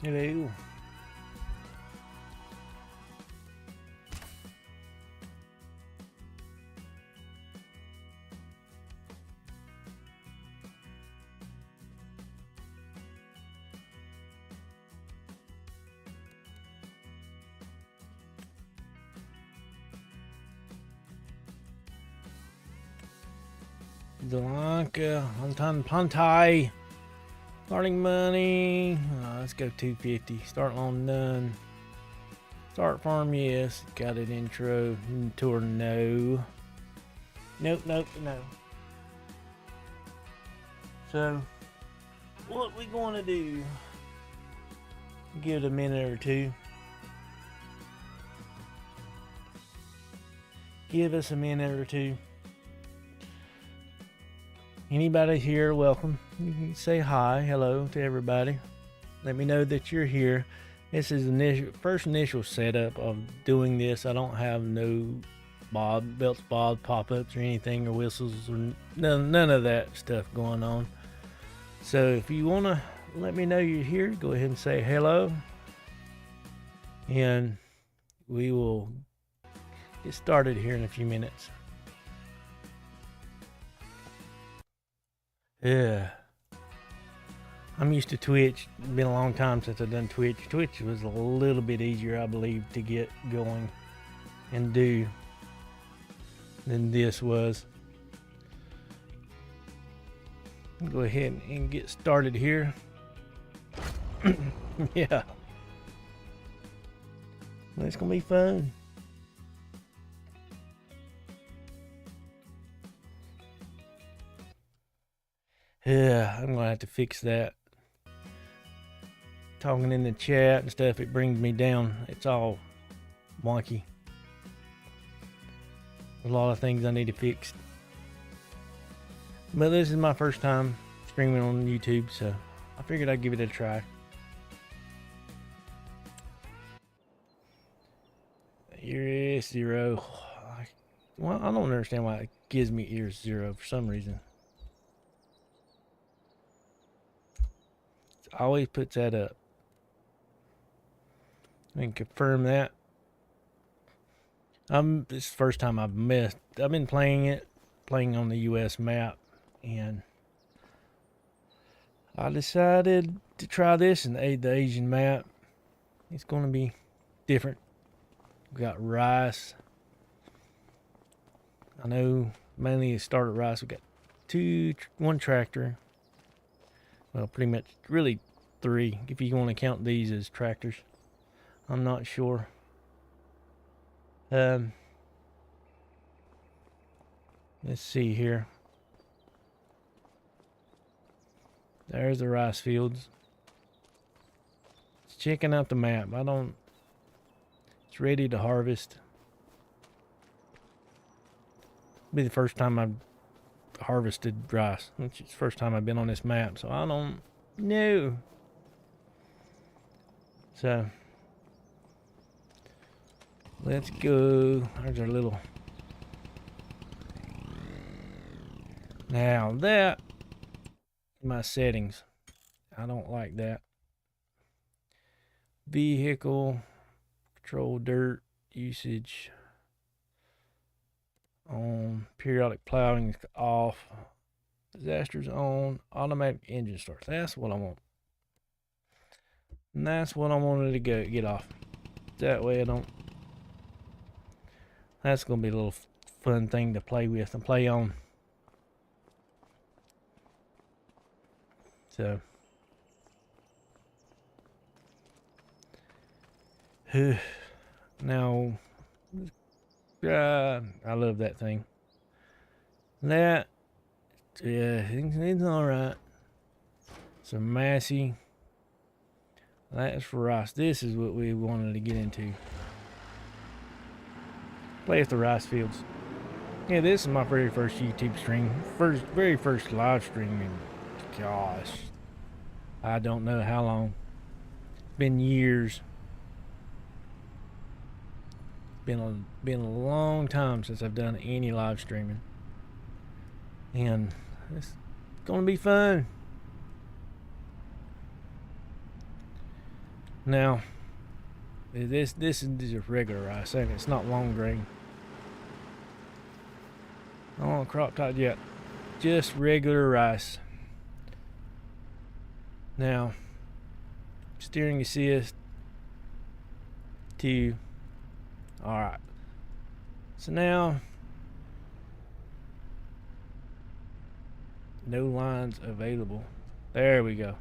Hello. Delanka, Huntan Pantai. Starting money. Let's go 250. Start loan none. Start farm, yes. Got it intro. Tour, no. Nope, nope, no. So, what we gonna do? Give it a minute or two. Give us a minute or two. Anybody here, welcome. You can say hi, hello to everybody. Let me know that you're here. This is the first initial setup of doing this. I don't have no belts, pop-ups or anything, or whistles, or none of that stuff going on. So if you want to let me know you're here, go ahead and say hello. And we will get started here in a few minutes. Yeah. I'm used to Twitch. It's been a long time since I've done Twitch. Twitch was a little bit easier, I believe, to get going and do than this was. Go ahead and get started here. Yeah. It's gonna be fun. Yeah, I'm gonna have to fix that. Talking in the chat and stuff, it brings me down. It's all wonky. A lot of things I need to fix. But this is my first time streaming on YouTube, so I figured I'd give it a try. Ear 0. Well, I don't understand why it gives me ear 0 for some reason. It always puts that up. I can confirm that. This is the first time I've missed. I've been playing on the US map, and I decided to try this in the Asian map. It's going to be different. We got rice. I know mainly it started rice. We got one tractor. Well, pretty much, really 3, if you want to count these as tractors. I'm not sure. Let's see here. There's the rice fields. It's checking out the map. It's ready to harvest. It'll be the first time I've harvested rice. It's the first time I've been on this map, so I don't know. So let's go. There's our little. Now that my settings, I don't like that. Vehicle control, dirt usage on, periodic plowing is off, disasters on, automatic engine starts. That's what I want. And that's what I wanted to get off. That way I don't. That's gonna be a little fun thing to play with and play on. So now I love that thing. That it's all right. Some Massey. That's for rice. This is what we wanted to get into. Play with the rice fields. Yeah, this is my very first YouTube stream. Very first live stream in, gosh, I don't know how long. It's been years. Been a long time since I've done any live streaming. And it's gonna be fun. Now, this is just regular rice, and it's not long grain. I don't want crop top yet. Just regular rice. Now, steering assist 2. Alright. So now, no lines available. There we go.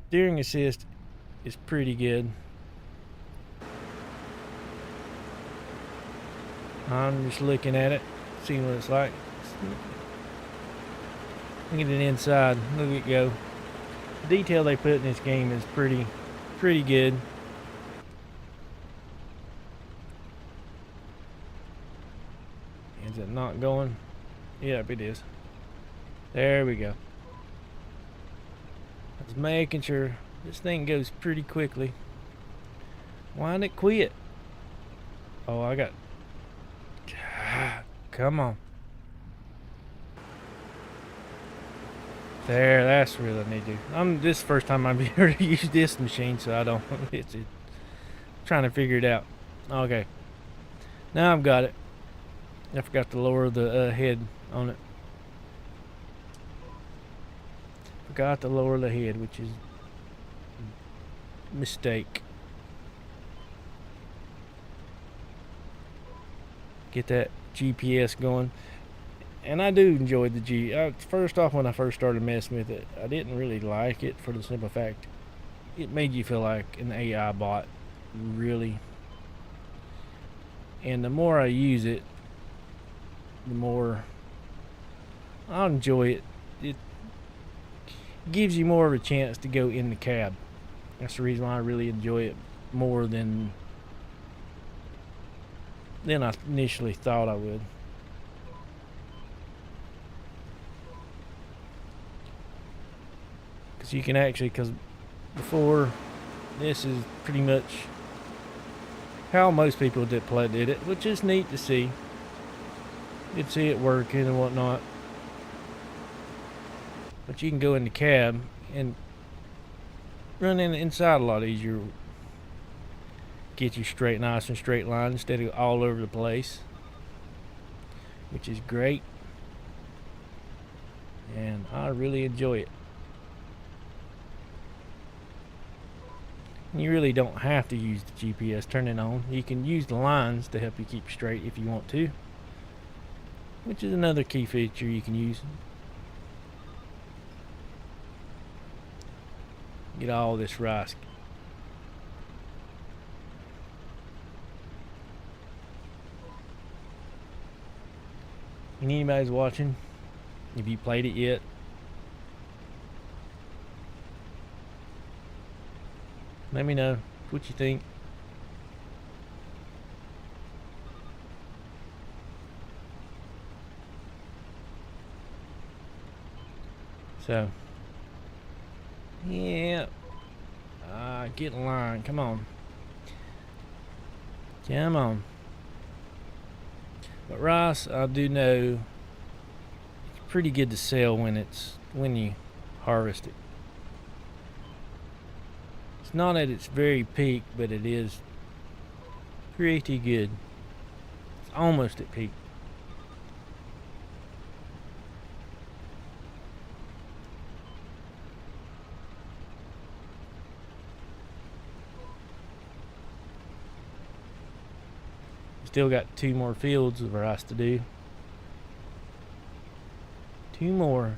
Steering assist is pretty good. I'm just looking at it, seeing what it's like. Look at it inside. Look at it go. The detail they put in this game is pretty good. Is it not going? Yep, it is. There we go. I was making sure this thing goes pretty quickly. Why didn't it quit? Oh, I got... Come on. There, that's what I need to do. This is the first time I've ever used this machine, so I don't... It's trying to figure it out. Okay. Now I've got it. I forgot to lower the head on it. Forgot to lower the head, which is a mistake. Get that GPS going. And I do enjoy the first off, when I first started messing with it, I didn't really like it for the simple fact it made you feel like an AI bot, really. And the more I use it, the more I enjoy it. It gives you more of a chance to go in the cab. That's the reason why I really enjoy it more than I initially thought I would. Because you can actually, because before, this is pretty much how most people did it, which is neat to see. You can see it working and whatnot. But you can go in the cab and run in the inside a lot easier. Get you nice and straight line instead of all over the place, which is great. And I really enjoy it. You really don't have to use the GPS, turn it on. You can use the lines to help you keep straight if you want to, which is another key feature you can use. Get all this rice. And anybody's watching, if you played it yet, let me know what you think. So, yeah. Get in line. Come on. Come on. But rice, I do know, it's pretty good to sell when you harvest it. It's not at its very peak, but it is pretty good. It's almost at peak. Still got 2 more fields of rice to do. 2 more.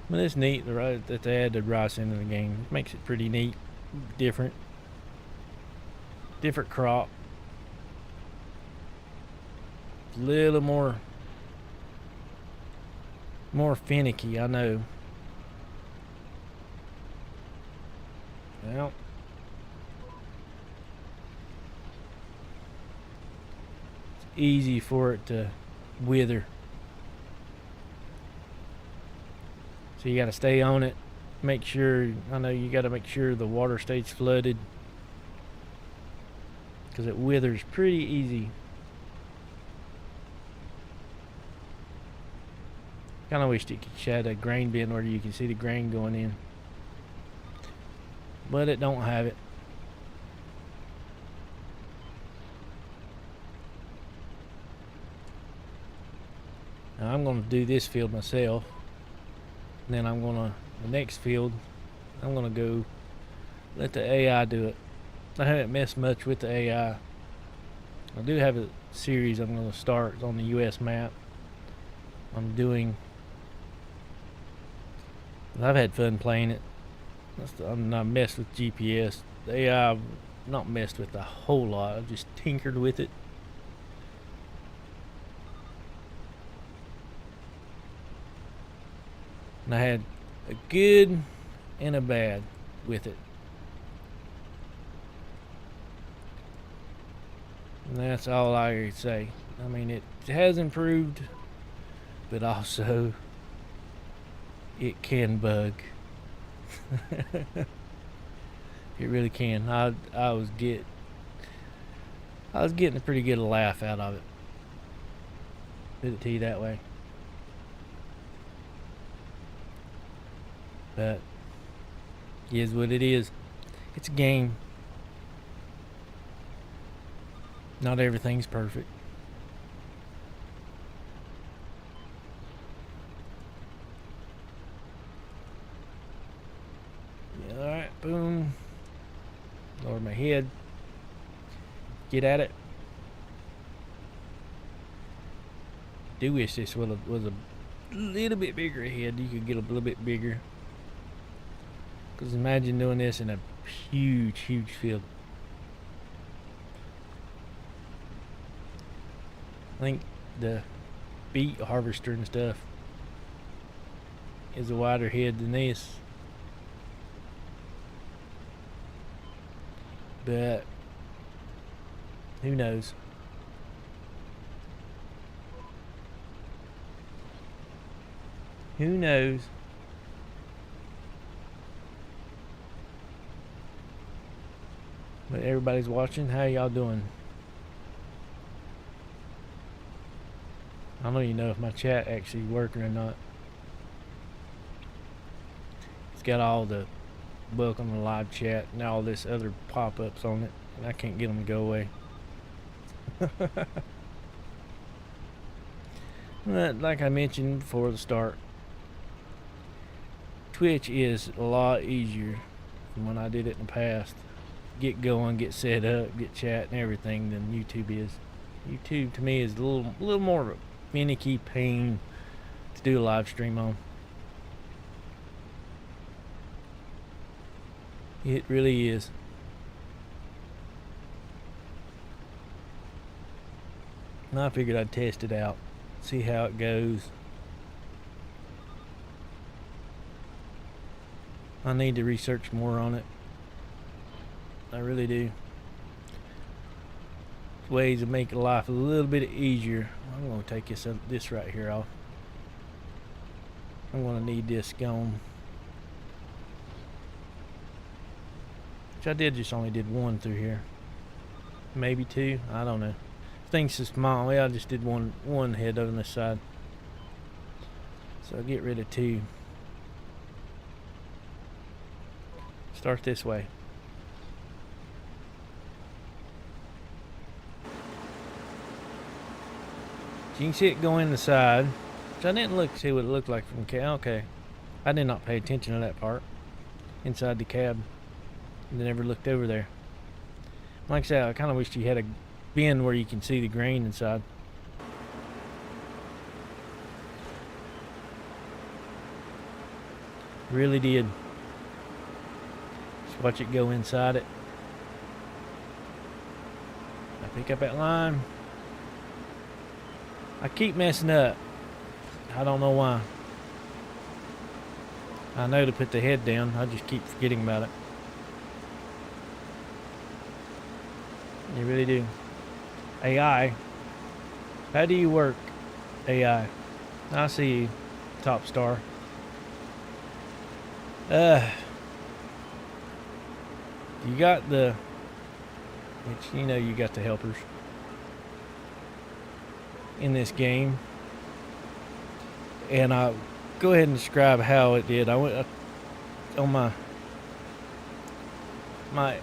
But it's neat that they added rice into the game. It makes it pretty neat, different crop. A little more finicky, I know. Well, it's easy for it to wither. So you got to stay on it. Make sure, I know you got to make sure the water stays flooded, because it withers pretty easy. Kind of wished it could shed a grain bin where you can see the grain going in, but it don't have it. Now I'm going to do this field myself, and then I'm going to, the next field, I'm going to go let the AI do it. I haven't messed much with the AI. I do have a series I'm going to start on the US map. I've had fun playing it. I'm not messed with GPS. The AI I've not messed with a whole lot. I've just tinkered with it. And I had a good and a bad with it. And that's all I can say. I mean, it has improved, but also it can bug. It really can. I was getting a pretty good laugh out of it. Put it to you that way. But it is what it is. It's a game. Not everything's perfect. Yeah, alright, boom. Lower my head. Get at it. Do wish this was a little bit bigger head. You could get a little bit bigger. Because imagine doing this in a huge, huge field. I think the beet harvester and stuff is a wider head than this. But who knows? Who knows? But everybody's watching. How y'all doing? I don't even know if my chat actually working or not. It's got all the welcome to live chat and all this other pop-ups on it, and I can't get them to go away. But like I mentioned before the start, Twitch is a lot easier from when I did it in the past. Get going, get set up, get chat and everything than YouTube is. YouTube to me is a little more of a finicky pain to do a live stream on. It really is. And I figured I'd test it out, see how it goes. I need to research more on it. I really do. Ways to make life a little bit easier. I'm going to take this right here off. I'm going to need this gone. Which I just only did one through here. Maybe two. I don't know. Thing's so small. Well, I just did one head on this side. So I'll get rid of two. Start this way. So you can see it go in the side, which I didn't see what it looked like from the cab. Okay, I did not pay attention to that part inside the cab. I never looked over there. Like I said, I kind of wish you had a bin where you can see the grain inside. Really did. Just watch it go inside it. I pick up that line. I keep messing up. I don't know why. I know to put the head down. I just keep forgetting about it. You really do. AI. How do you work, AI? I see you, top star. You got the... Which, you know, you got the helpers in this game. And I'll go ahead and describe how it did. I went on my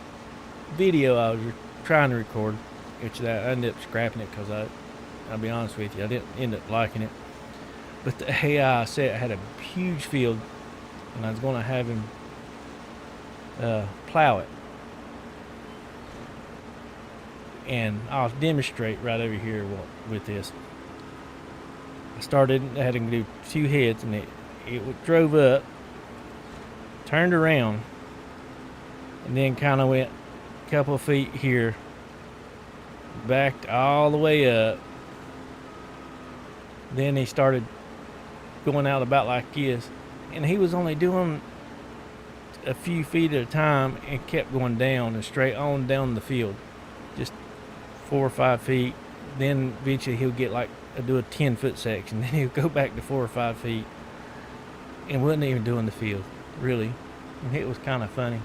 video I was trying to record, which I ended up scrapping it because I'll be honest with you, I didn't end up liking it. But the AI said I had a huge field, and I was going to have him plow it. And I'll demonstrate right over here with this. I had to do 2 heads, and it drove up, turned around, and then kind of went a couple of feet here, backed all the way up. Then he started going out about like this, and he was only doing a few feet at a time and kept going down and straight on down the field, just 4 or 5 feet. Then eventually he'll get like do a 10-foot section, then he'll go back to 4 or 5 feet and wasn't even doing the field really. And it was kind of funny.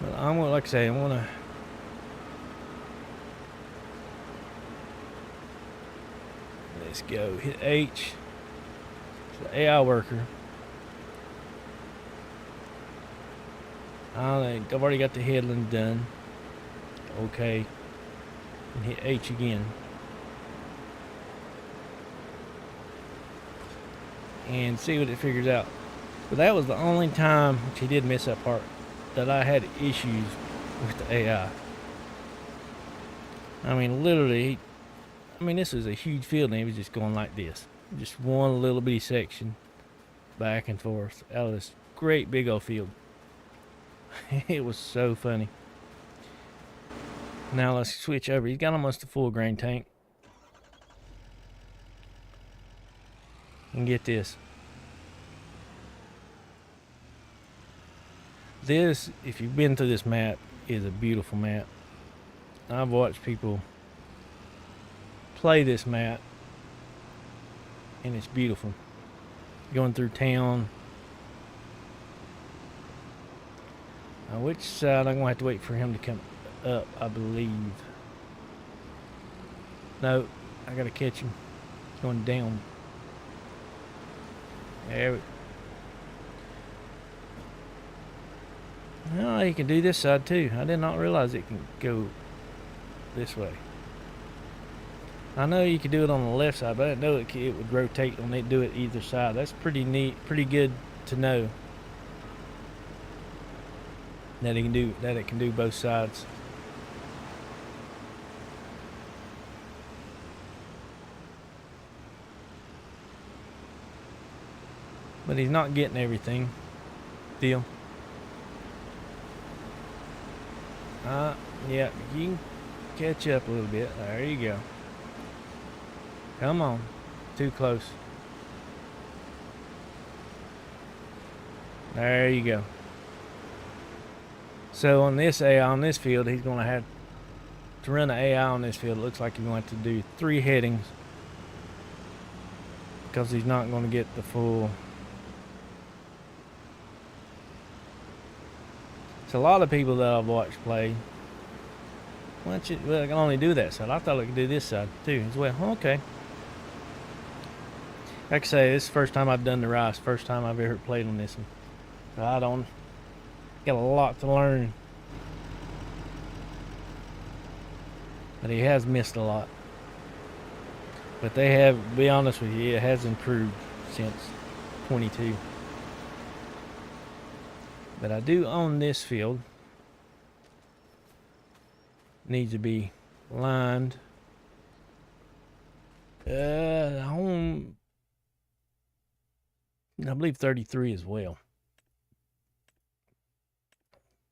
But I'm gonna, like I say, I'm gonna let's go hit H. It's the AI worker. I've already got the headland done. Okay. And hit H again. And see what it figures out. But that was the only time, which he did miss that part, that I had issues with the AI. I mean, literally, this is a huge field and he was just going like this. Just one little bitty section back and forth out of this great big old field. It was so funny. Now let's switch over. He's got almost a full grain tank. And get this. This, if you've been through this map, is a beautiful map. I've watched people play this map, and it's beautiful. Going through town. Now, which side I'm gonna have to wait for him to come up, I believe. No, I gotta catch him. He's going down. There we Oh, he can do this side too. I did not realize it can go this way. I know you could do it on the left side, but I didn't know it would rotate when they do it either side. That's pretty neat, pretty good to know that it can do both sides. But he's not getting everything. Deal. Yeah, you can catch up a little bit. There you go. Come on. Too close. There you go. So on this AI on this field, he's going to have to run the AI on this field. It looks like he's going to have to do 3 headings because he's not going to get the full. It's a lot of people that I've watched play. Well, I can only do that side. I thought I could do this side too as well. Okay. Like I say, this is the first time I've done the rice. First time I've ever played on this one. So I don't got a lot to learn. But he has missed a lot. But they have, to be honest with you, it has improved since 22. But I do own this field. Needs to be lined. I own, I believe 33 as well.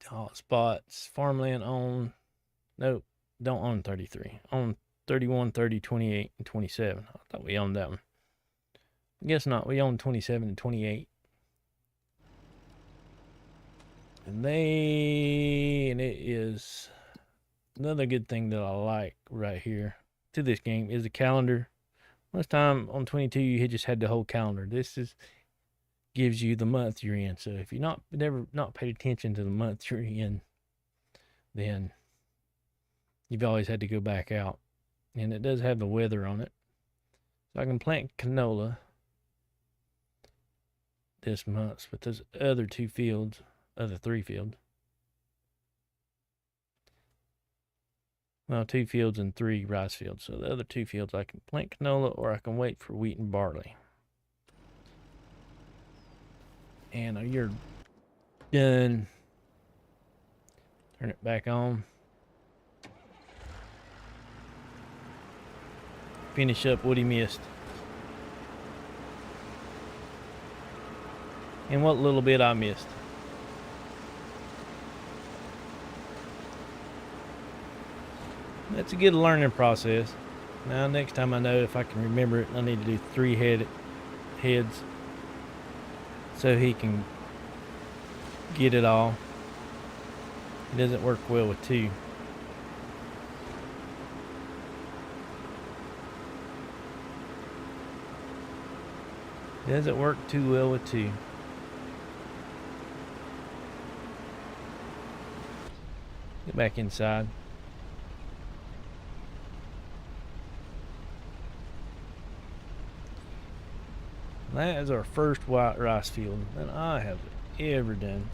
Hot spots, farmland own. Nope, don't own 33. Own 31, 30, 28, and 27. I thought we owned that one. I guess not. We own 27 and 28. And it is another good thing that I like right here to this game is the calendar. Last time on 22 you just had the whole calendar. This gives you the month you're in. So if you're never paid attention to the month you're in, then you've always had to go back out. And it does have the weather on it. So I can plant canola this month, but those other 3 fields, well, 2 fields and 3 rice fields. So the other 2 fields I can plant canola, or I can wait for wheat and barley. And you're done. Turn it back on. Finish up what he missed. And what little bit I missed. That's a good learning process. Now next time I know, if I can remember it, I need to do 3 heads so he can get it all. It doesn't work well with 2. It doesn't work too well with 2. Get back inside. That is our first white rice field that I have ever done.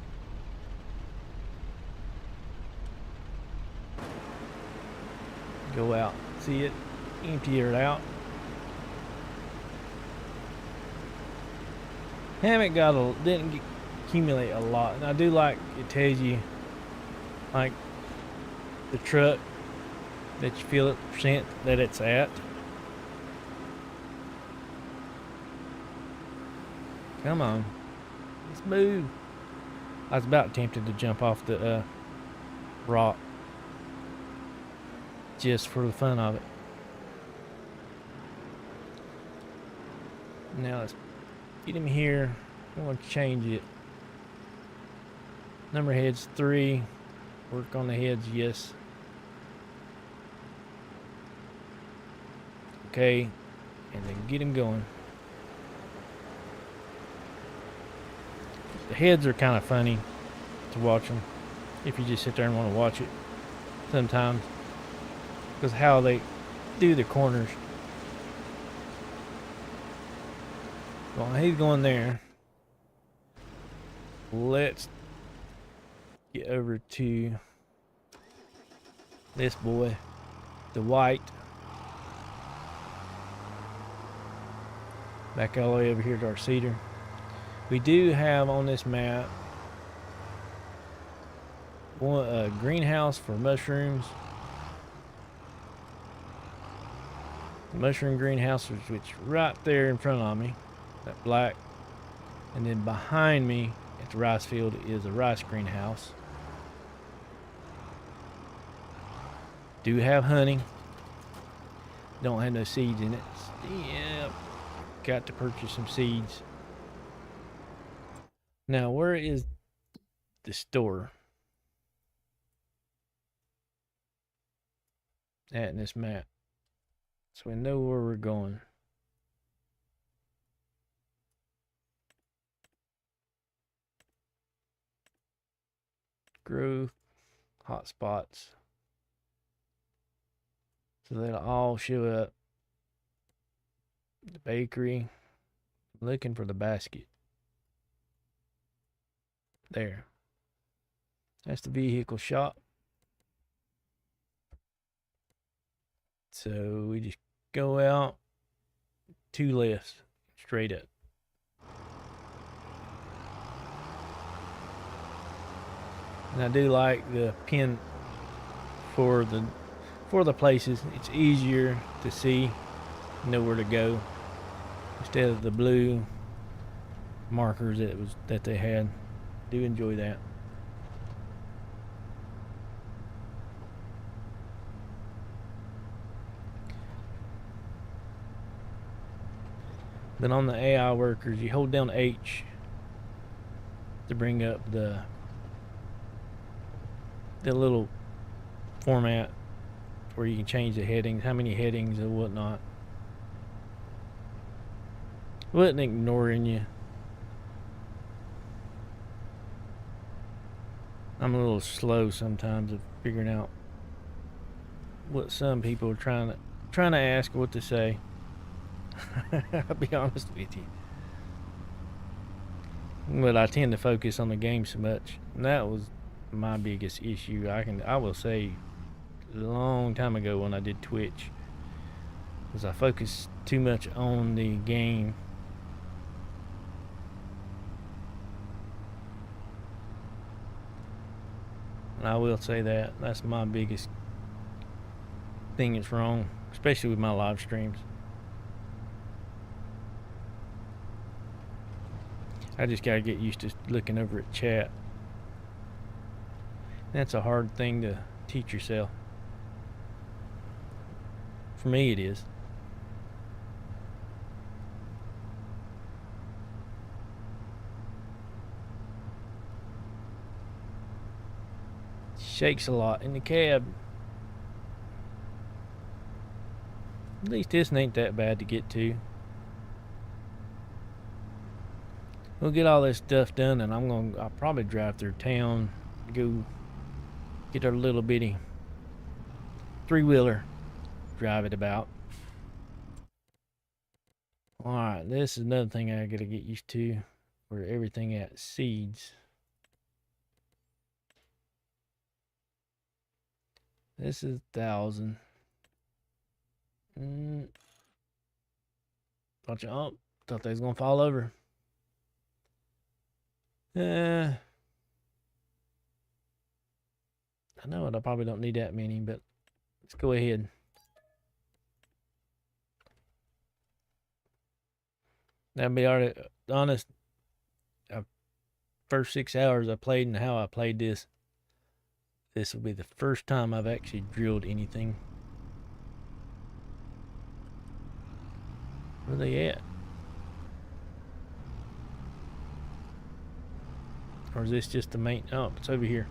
Go out, see it, empty it out. Didn't accumulate a lot, and I do like it tells you like the truck that you feel it percent that it's at. Come on, let's move. I was about tempted to jump off the rock just for the fun of it. Now let's get him here. I'm going to change it. Number heads 3. Work on the heads, yes. Okay, and then get him going. The heads are kind of funny to watch them if you just sit there and want to watch it sometimes, because how they do the corners. Well, he's going there. Let's get over to this boy, the white. Back all the way over here to our cedar. We do have on this map a greenhouse for mushrooms. The mushroom greenhouse, which right there in front of me, that black. And then behind me at the rice field is a rice greenhouse. Do have honey. Don't have no seeds in it. Yeah, got to purchase some seeds. Now, where is the store at in this map? So we know where we're going. Growth, hotspots. So they'll all show up. The bakery. I'm looking for the basket. There. That's the vehicle shop. So we just go out 2 lefts, straight up. And I do like the pin for the places. It's easier to see, know where to go, instead of the blue markers that they had. Do enjoy that. Then on the AI workers, you hold down H to bring up the little format where you can change the headings, how many headings and whatnot. Wasn't ignoring you. I'm a little slow sometimes of figuring out what some people are trying to ask what to say. I'll be honest with you. But I tend to focus on the game so much. And that was my biggest issue. I will say a long time ago when I did Twitch, was I focused too much on the game. And I will say that's my biggest thing that's wrong, especially with my live streams. I just gotta get used to looking over at chat. That's a hard thing to teach yourself. For me, it is. Shakes a lot in the cab. At least this ain't that bad to get to. We'll get all this stuff done, and I'll probably drive through town, go get our little bitty 3-wheeler, drive it about. Alright, this is another thing I gotta get used to, where everything at seeds. This is 1,000. Thought they was gonna fall over. I know it. I probably don't need that many, but let's go ahead. That'll be honest. First 6 hours I played and how I played this. This will be the first time I've actually drilled anything. Where are they at? Or is this just the maintenance? Oh, it's over here.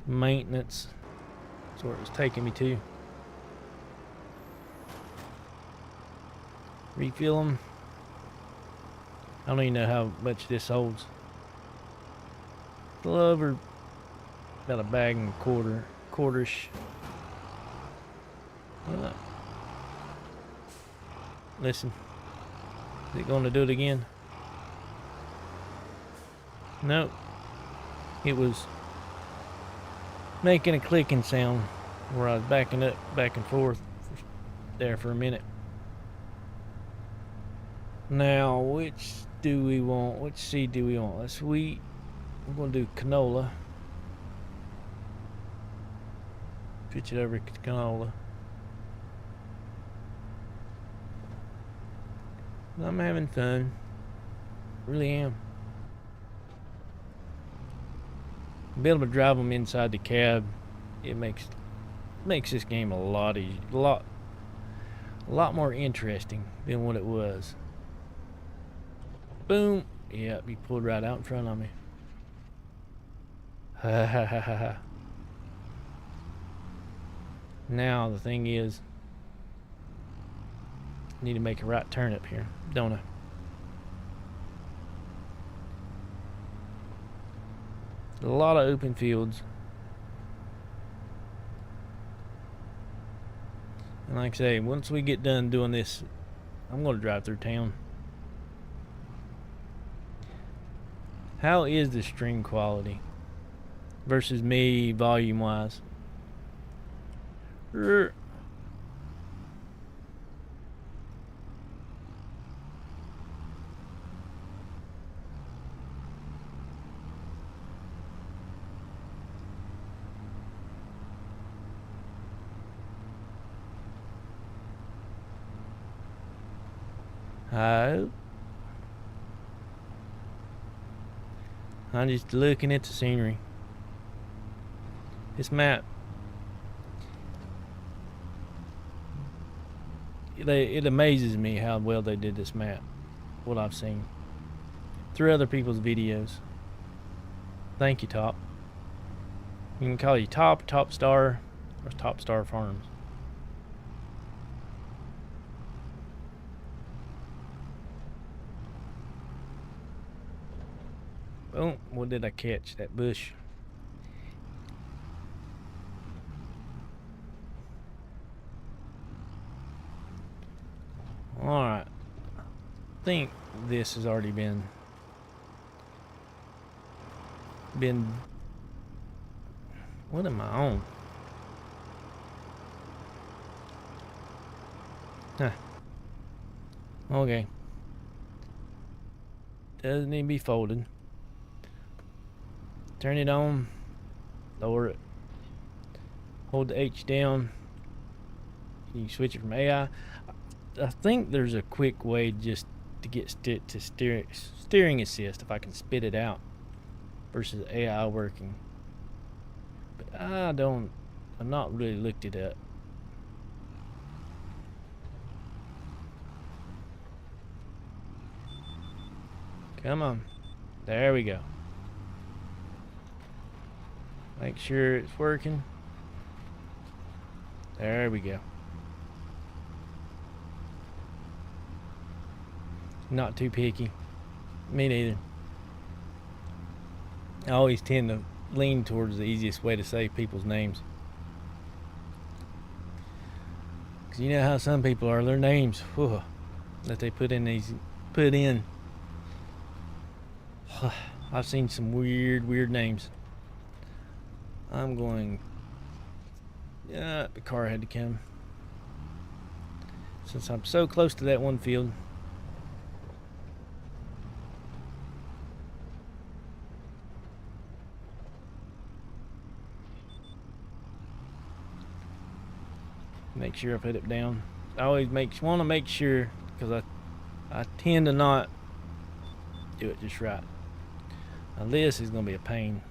Maintenance. That's where it was taking me to. Refill them. I don't even know how much this holds. A little over about a bag and a quarterish. Listen. Is it going to do it again? Nope. It was making a clicking sound where I was backing up back and forth there for a minute. Now, which do we want? Which seed do we want? That's wheat. We're going to do canola. Switch it over to canola. I'm having fun. Really am. Be able to drive them inside the cab. It makes this game a lot more interesting than what it was. Boom. Yep, he pulled right out in front of me. Ha ha ha ha ha. Now the thing is, I need to make a right turn up here, don't I? A lot of open fields. And like I say, once we get done doing this, I'm going to drive through town. How is the stream quality versus me volume wise? I'm just looking at the scenery. This map, it amazes me how well they did this map. What I've seen through other people's videos. Thank you, Top. You can call you Top Star, or Top Star Farms. Oh, what did I catch? That bush. think this has already been what am I on? Huh. Okay. Doesn't need to be folded. Turn it on. Lower it. Hold the H down. You can switch it from AI. I think there's a quick way just to get to steering assist if I can spit it out versus AI working. But I've not really looked it up. Come on. There we go. Make sure it's working. There we go. Not too picky. Me neither. I always tend to lean towards the easiest way to say people's names. Because you know how some people are, their names, whew, that they put in. I've seen some weird names. I'm going, the car had to come. Since I'm so close to that one field. Make sure I put it down. I always want to make sure, because I tend to not do it just right. Now this is going to be a pain.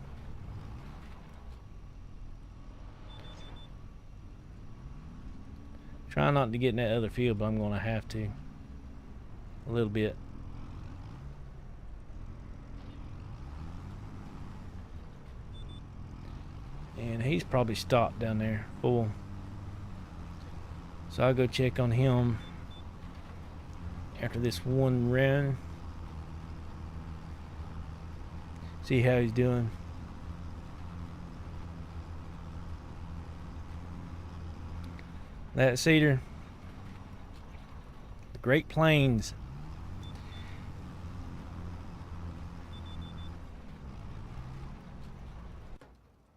Try not to get in that other field, but I'm going to have to. A little bit. And he's probably stopped down there full. So I'll go check on him after this one run. See how he's doing. That seeder, the Great Plains.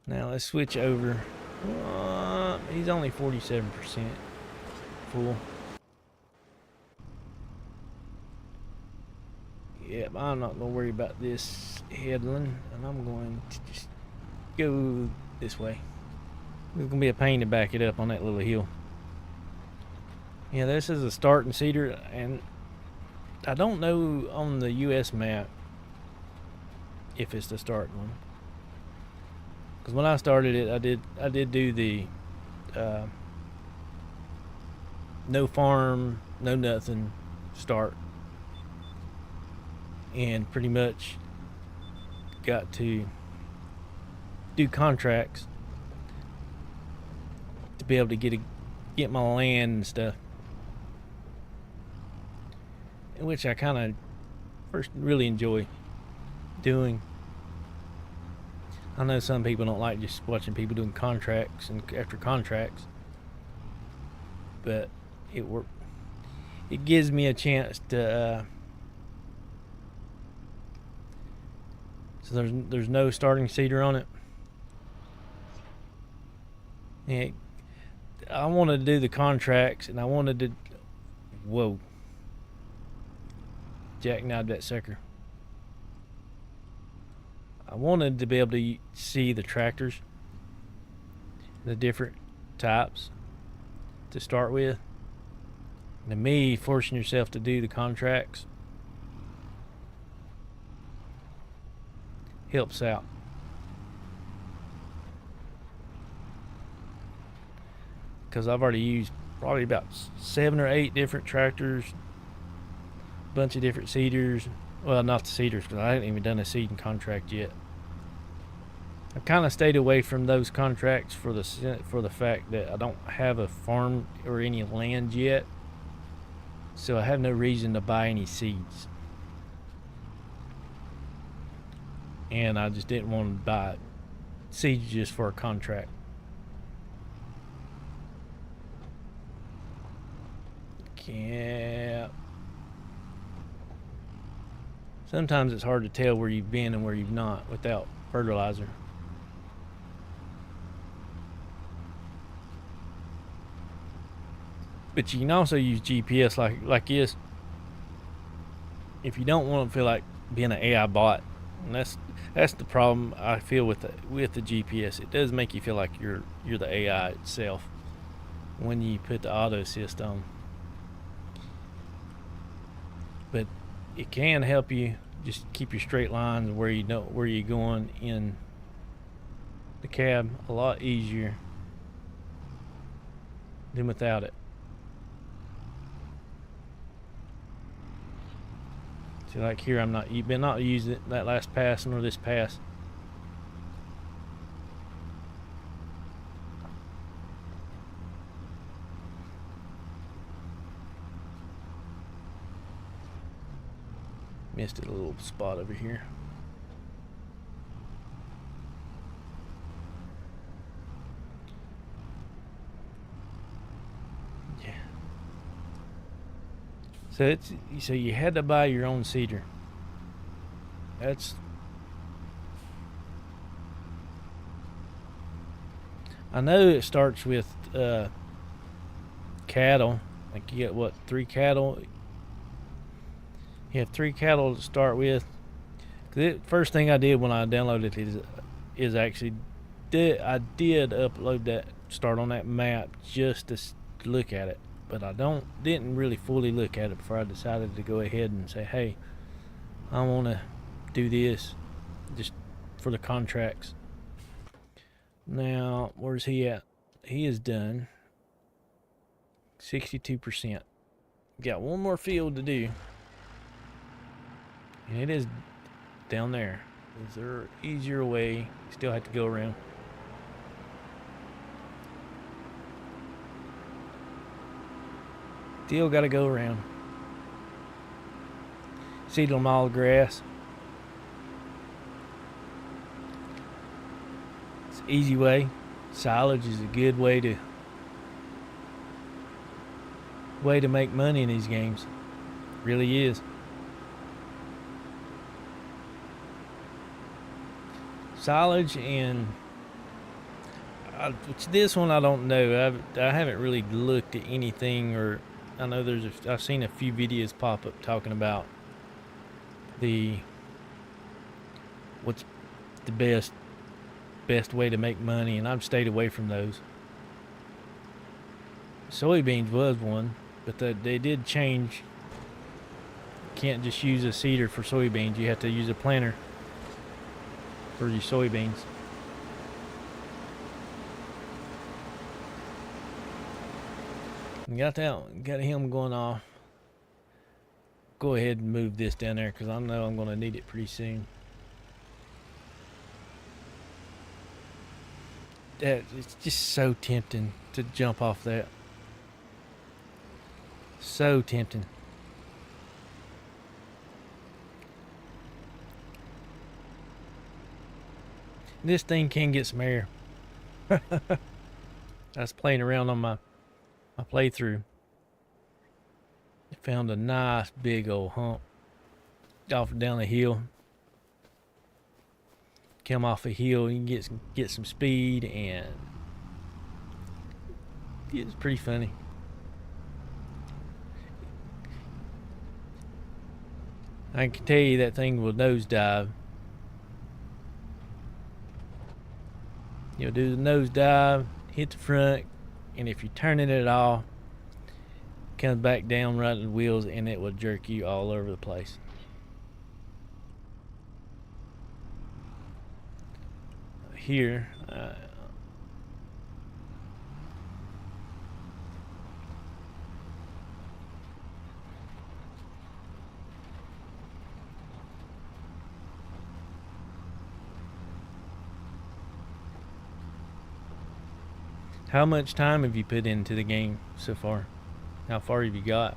Now let's switch over. He's only 47% full. Yep, I'm not gonna worry about this headland, and I'm going to just go this way. It's gonna be a pain to back it up on that little hill. Yeah, this is a starting seeder, and I don't know on the US map if it's the starting one. Because when I started it, I did do the no farm, no nothing start, and pretty much got to do contracts to be able to get my land and stuff, which I kind of first really enjoy doing. I know some people don't like just watching people doing contracts and after contracts, but it gives me a chance to so there's no starting seeder on it. Yeah, I wanted to do the contracts, and I wanted to jackknifed that sucker. I wanted to be able to see the tractors, the different types to start with. And to me, forcing yourself to do the contracts helps out. Because I've already used probably about 7 or 8 different tractors, a bunch of different seeders. Well, not the seeders, because I haven't even done a seeding contract yet. I've kind of stayed away from those contracts for the fact that I don't have a farm or any land yet, so I have no reason to buy any seeds, and I just didn't want to buy seeds just for a contract. Yeah. sometimes it's hard to tell where you've been and where you've not without fertilizer. But you can also use GPS like this if you don't want to feel like being an AI bot. And that's the problem I feel with the GPS. It does make you feel like you're the AI itself when you put the auto assist on. But it can help you just keep your straight lines where you know where you're going in the cab a lot easier than without it. See, like here, you've been not using it that last pass nor this pass. Missed a little spot over here. Yeah. So you had to buy your own seeder. I know it starts with cattle. Like you get 3 cattle. You have 3 cattle to start with. The first thing I did when I downloaded it is actually I did upload that, start on that map just to look at it, but I didn't really fully look at it before I decided to go ahead and say, hey, I want to do this just for the contracts. Now, where's he at? He is done 62%. Got one more field to do. And it is down there. Is there an easier way? You still have to go around. Still got to go around. Seed them all grass. It's an easy way. Silage is a good way to make money in these games. It really is. Silage and this one I don't know. I haven't really looked at anything, or I know I've seen a few videos pop up talking about what's the best way to make money, and I've stayed away from those. Soybeans was one, but they did change. You can't just use a seeder for soybeans. You have to use a planter for your soybeans. Got him going off. Go ahead and move this down there because I know I'm going to need it pretty soon. It's just so tempting to jump off that. So tempting. This thing can get some air. I was playing around on my playthrough. Found a nice big old hump off down the hill. Come off a hill, you can get some speed, and it's pretty funny. I can tell you that thing will nosedive. You'll do the nosedive, hit the front, and if you're turning it off, it comes back down right in the wheels, and it will jerk you all over the place. Here, how much time have you put into the game so far? How far have you got?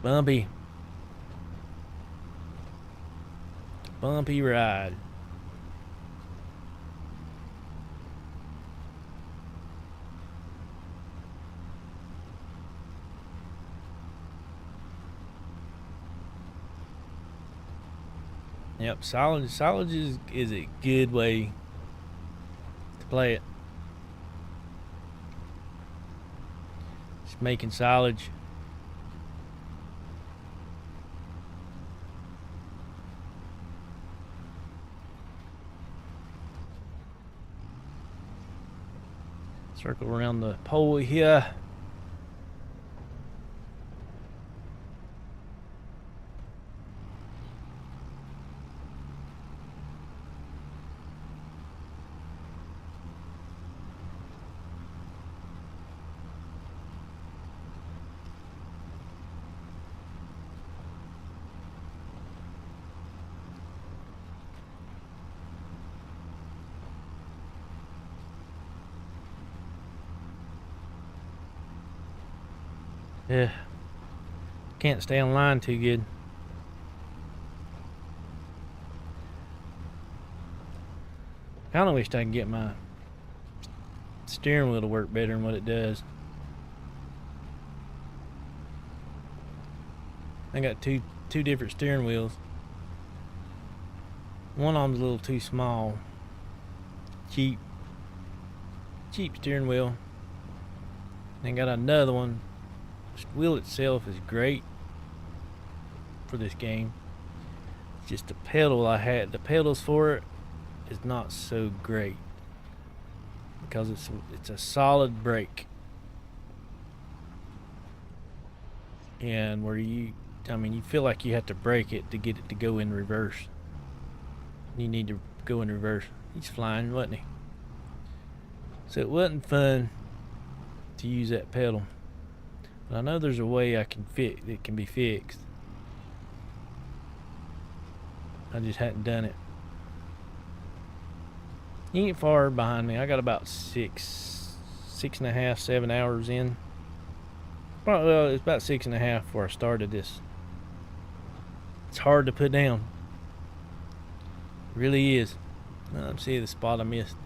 Bumpy, bumpy ride. Yep, silage is a good way to play it. Just making silage. Circle around the pole here. Yeah, can't stay on line too good. Kind of wished I could get my steering wheel to work better than what it does. I got two different steering wheels. One of them's a little too small. Cheap steering wheel. And got another one. The wheel itself is great for this game. It's just the pedals for it is not so great because it's a solid brake, and where you feel like you have to brake it to get it to go in reverse. You need to go in reverse. He's flying, wasn't he? So it wasn't fun to use that pedal. But I know there's a way it can be fixed. I just hadn't done it. He ain't far behind me. I got about 6.5, 7 hours in. Well, it's about 6.5 before I started this. It's hard to put down. It really is. Let's see the spot I missed.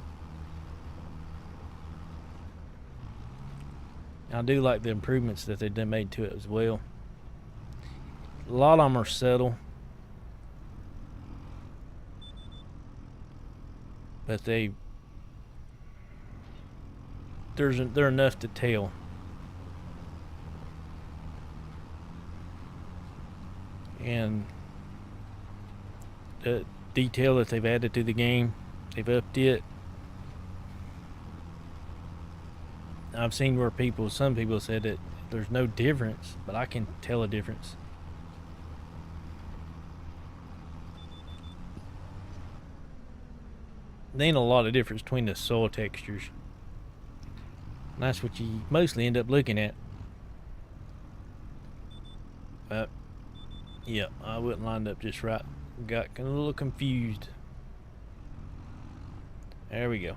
I do like the improvements that they done made to it as well. A lot of them are subtle, but they're enough to tell. And the detail that they've added to the game, they've upped it. I've seen where some people said that there's no difference, but I can tell a difference. There ain't a lot of difference between the soil textures. And that's what you mostly end up looking at. But yeah, I wasn't lined up just right. Got a little confused. There we go.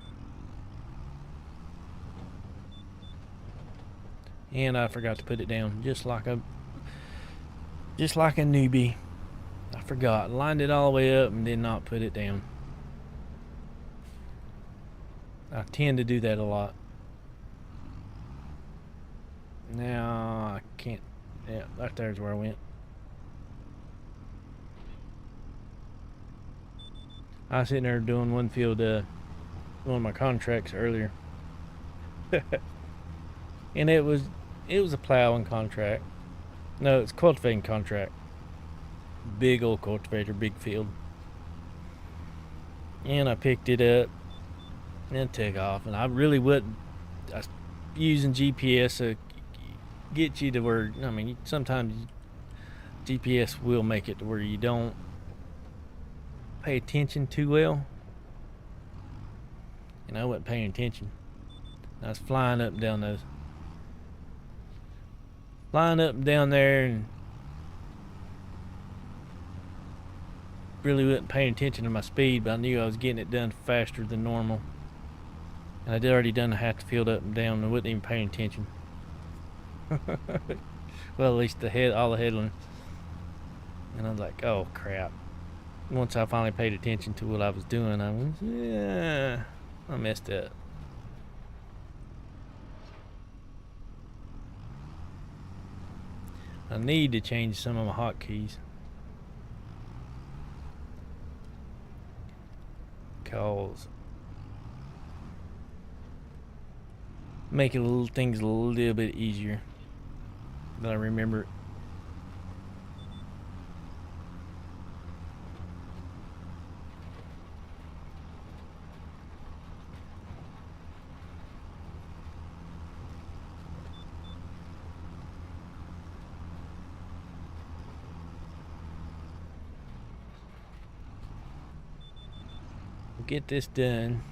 And I forgot to put it down, just like a newbie. I forgot, lined it all the way up and did not put it down. I tend to do that a lot. Now I can't. Yeah, right there's where I went. I was sitting there doing one of my contracts earlier. And it was a plowing contract. No, it's a cultivating contract. Big old cultivator, big field. And I picked it up and took off. And I really wouldn't. I was using GPS to get you to where, sometimes GPS will make it to where you don't pay attention too well. And I wasn't paying attention. I was flying up and down those. Flying up and down there and really wasn't paying attention to my speed, but I knew I was getting it done faster than normal. And I'd already done half the field up and down and wasn't even paying attention. Well, at least all the headlands. And I was like, oh crap. once I finally paid attention to what I was doing, I was, yeah, I messed up. I need to change some of my hotkeys. Cause make it things a little bit easier that I remember. Get this done.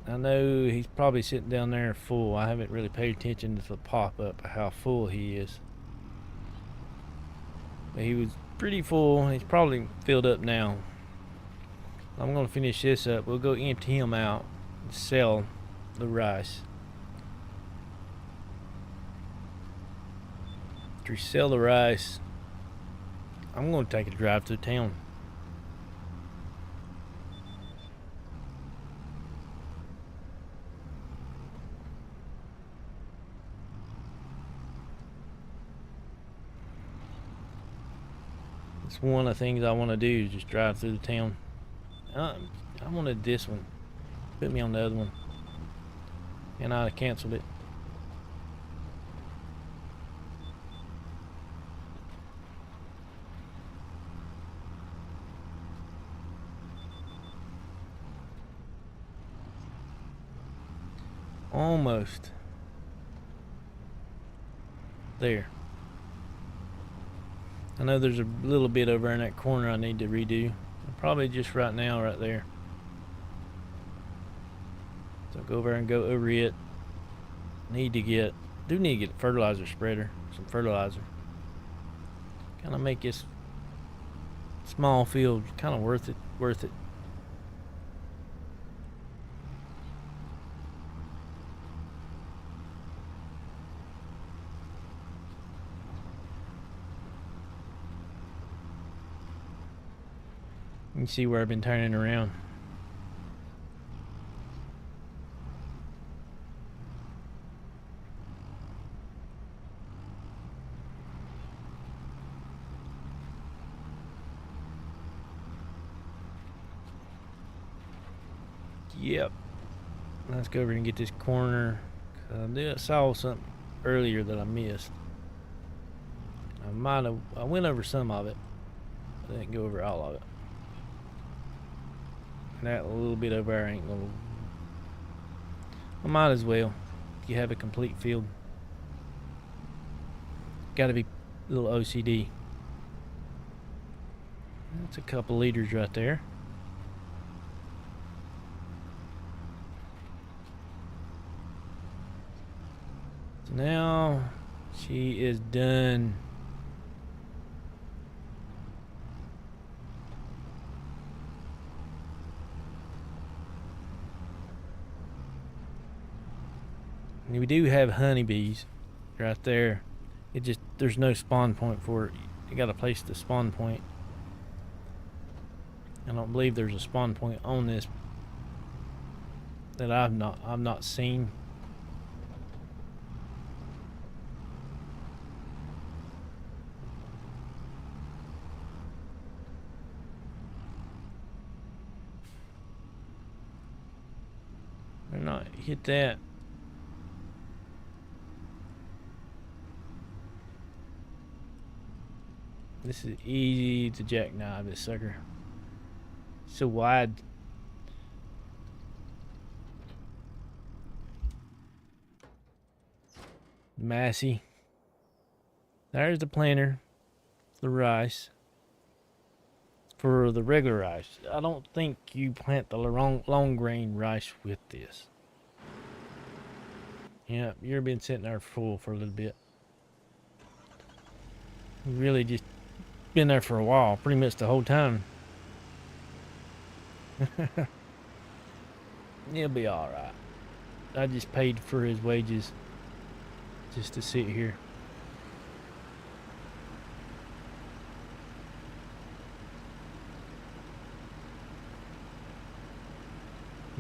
I know he's probably sitting down there full. I haven't really paid attention to the pop-up of how full he is. But he was pretty full. He's probably filled up now. I'm going to finish this up. We'll go empty him out and sell the rice. After we sell the rice, I'm going to take a drive to town. It's one of the things I want to do, is just drive through the town. I wanted this one. Put me on the other one. And I canceled it. Almost. There. I know there's a little bit over in that corner I need to redo. Probably just right now, right there. So I'll go over and go over it. Do need to get a fertilizer spreader, some fertilizer. Kind of make this small field kind of worth it. You can see where I've been turning around. Yep. Let's go over and get this corner. I saw something earlier that I missed. I went over some of it. I didn't go over all of it. That little bit over there ain't gonna. I might as well. You have a complete field. Gotta be a little OCD. That's a couple liters right there. So now she is done. We do have honeybees right there. There's no spawn point for it. You gotta place the spawn point. I don't believe there's a spawn point on this that I've not seen. They're not hit that. This is easy to jackknife this sucker. So wide. Massey. There's the planter. The rice. For the regular rice. I don't think you plant the long grain rice with this. Yeah, you've been sitting there full for a little bit. Really just been there for a while, pretty much the whole time. He'll be alright. I just paid for his wages just to sit here.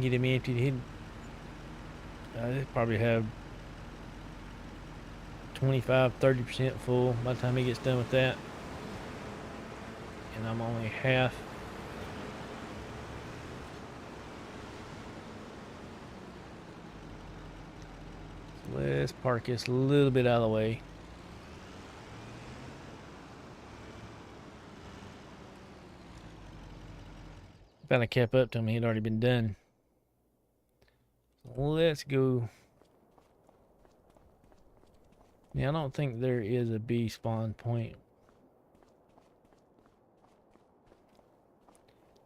Get him emptied. He'd probably have 25-30% full by the time he gets done with that. And I'm only half. So let's park this a little bit out of the way. If I'd have kept up to him, he'd already been done. So let's go. Now, I don't think there is a bee spawn point.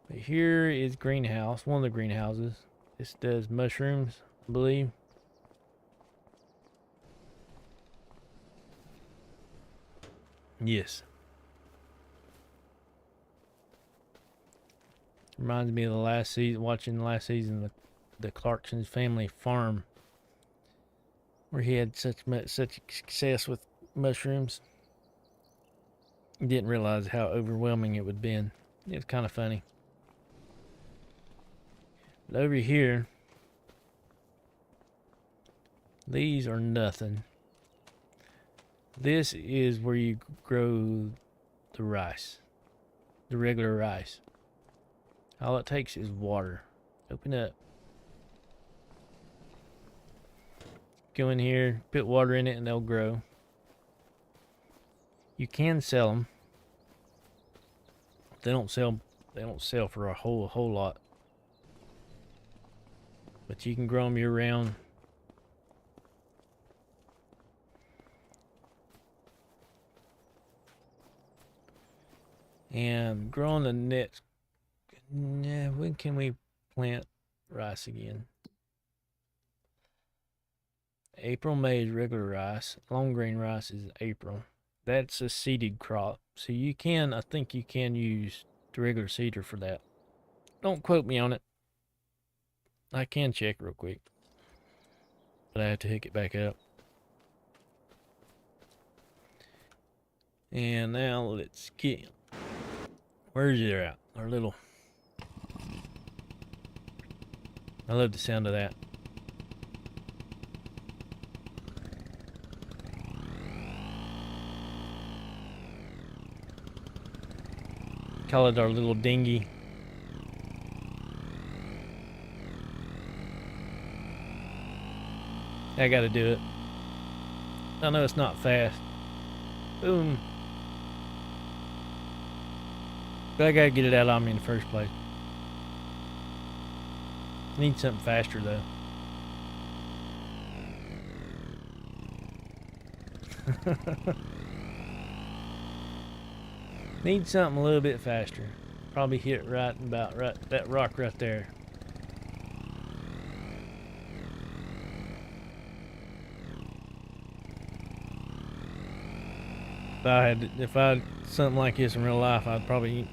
But here is greenhouse, one of the greenhouses. This does mushrooms, I believe. Yes. Reminds me of the last season, watching the last season of the Clarkson's Family Farm, where he had such success with mushrooms. He didn't realize how overwhelming it would be. It was kind of funny. But over here, these are nothing. This is where you grow the rice, the regular rice. All it takes is water. Open up. Go in here, put water in it, and they'll grow. You can sell them. They don't sell. They don't sell for a whole lot. But you can grow them year round. And growing the next. Yeah, when can we plant rice again? April, May is regular rice. Long grain rice is April. That's a seeded crop. So you can, I think you can use the regular seeder for that. Don't quote me on it. I can check real quick. But I have to hook it back up. And now let's get, where's it at? Our little, I love the sound of that. Call it our little dinghy. I gotta do it. I know it's not fast. Boom. But I gotta get it out on me in the first place. Need something faster though. Need something a little bit faster. Probably hit right about right that rock right there. If I had something like this in real life, I'd probably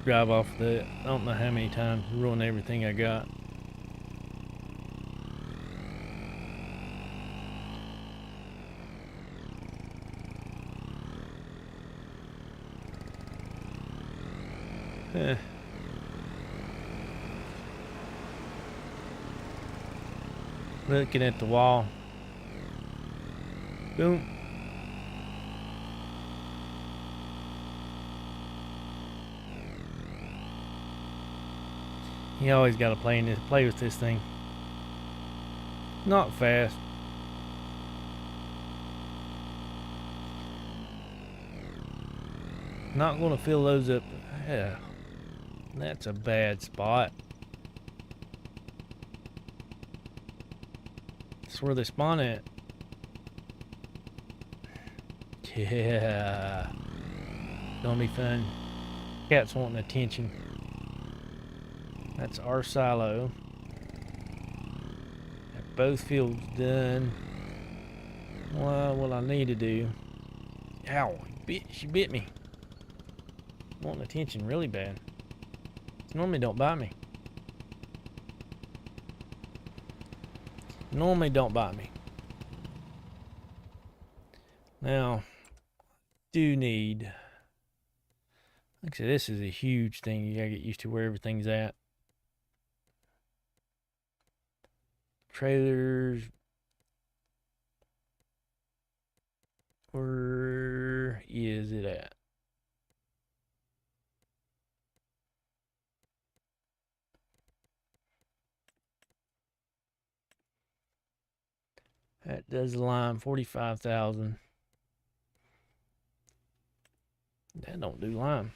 drive off the, I don't know how many times, ruin everything I got. Looking at the wall. Boom. You always got to play with this thing. Not fast. Not going to fill those up. Yeah, that's a bad spot. That's where they spawn at. Yeah. Gonna be fun. Cat's wanting attention. That's our silo. Got both fields done. Well, what I need to do. Ow, she bit me. Wanting attention really bad. Normally don't bite me. Normally don't bite me. Now, do need, like I said, this is a huge thing. You gotta get used to where everything's at. trailers. Where is it at? That does lime 45,000. That don't do lime.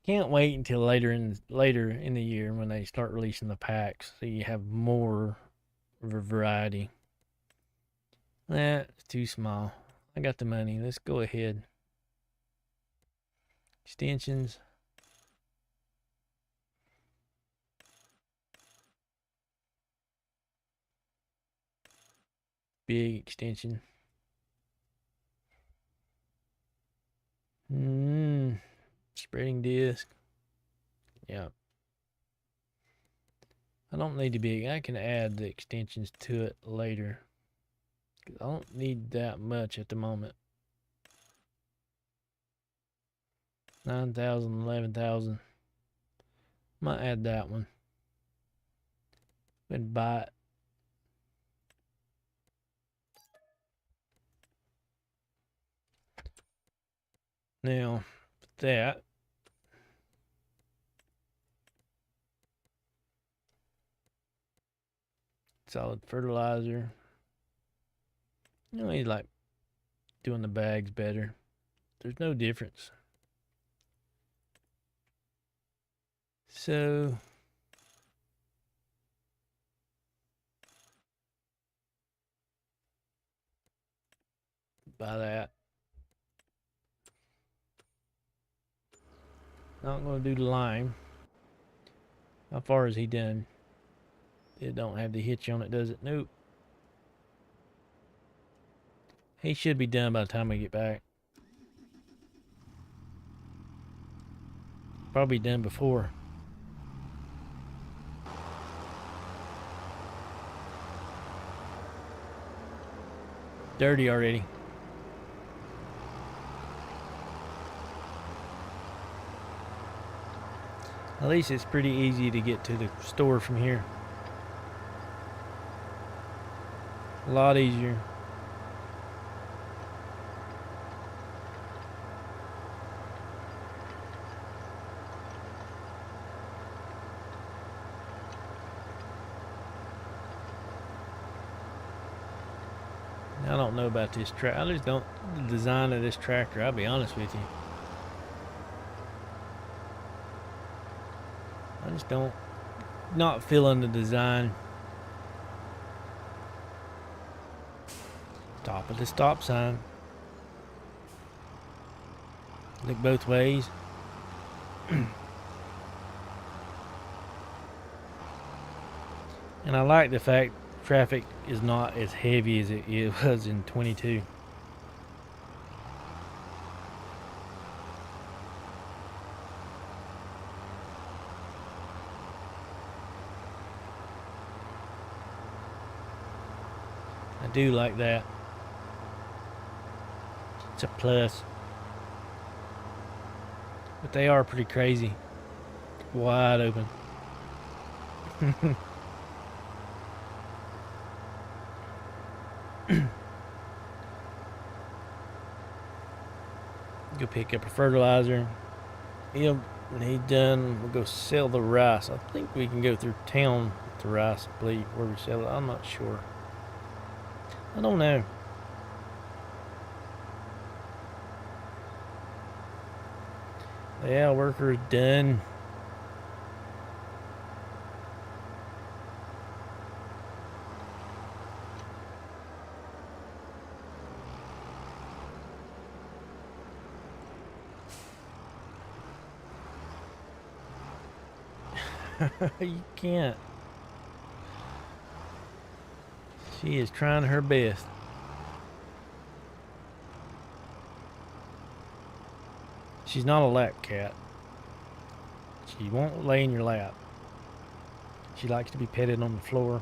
Can't wait until later in the year when they start releasing the packs, so you have more variety. That's too small. I got the money. Let's go ahead. Extensions. Big extension. Spreading disc. Yeah. I don't need to be. I can add the extensions to it later. I don't need that much at the moment. 9,000, 11,000. Might add that one. And buy it. Now, that. Solid fertilizer. You know, he's like doing the bags better. There's no difference. So, buy that. Not going to do the lime. How far is he done? It don't have the hitch on it, does it? Nope. He should be done by the time we get back. Probably done before. Dirty already. At least it's pretty easy to get to the store from here. A lot easier. I don't know about this tractor. I just don't the design of this tractor. I'll be honest with you. I just don't not feeling the design. Top of the stop sign. Look both ways. And I like the fact traffic is not as heavy as it was in 22. I do like that. It's a plus. But they are pretty crazy. Wide open. Go pick up a fertilizer. When he's done, we'll go sell the rice. I think we can go through town with the rice, I believe, where we sell it. I'm not sure. I don't know. Yeah, worker's done. You can't. She is trying her best. She's not a lap cat. She won't lay in your lap. She likes to be petted on the floor.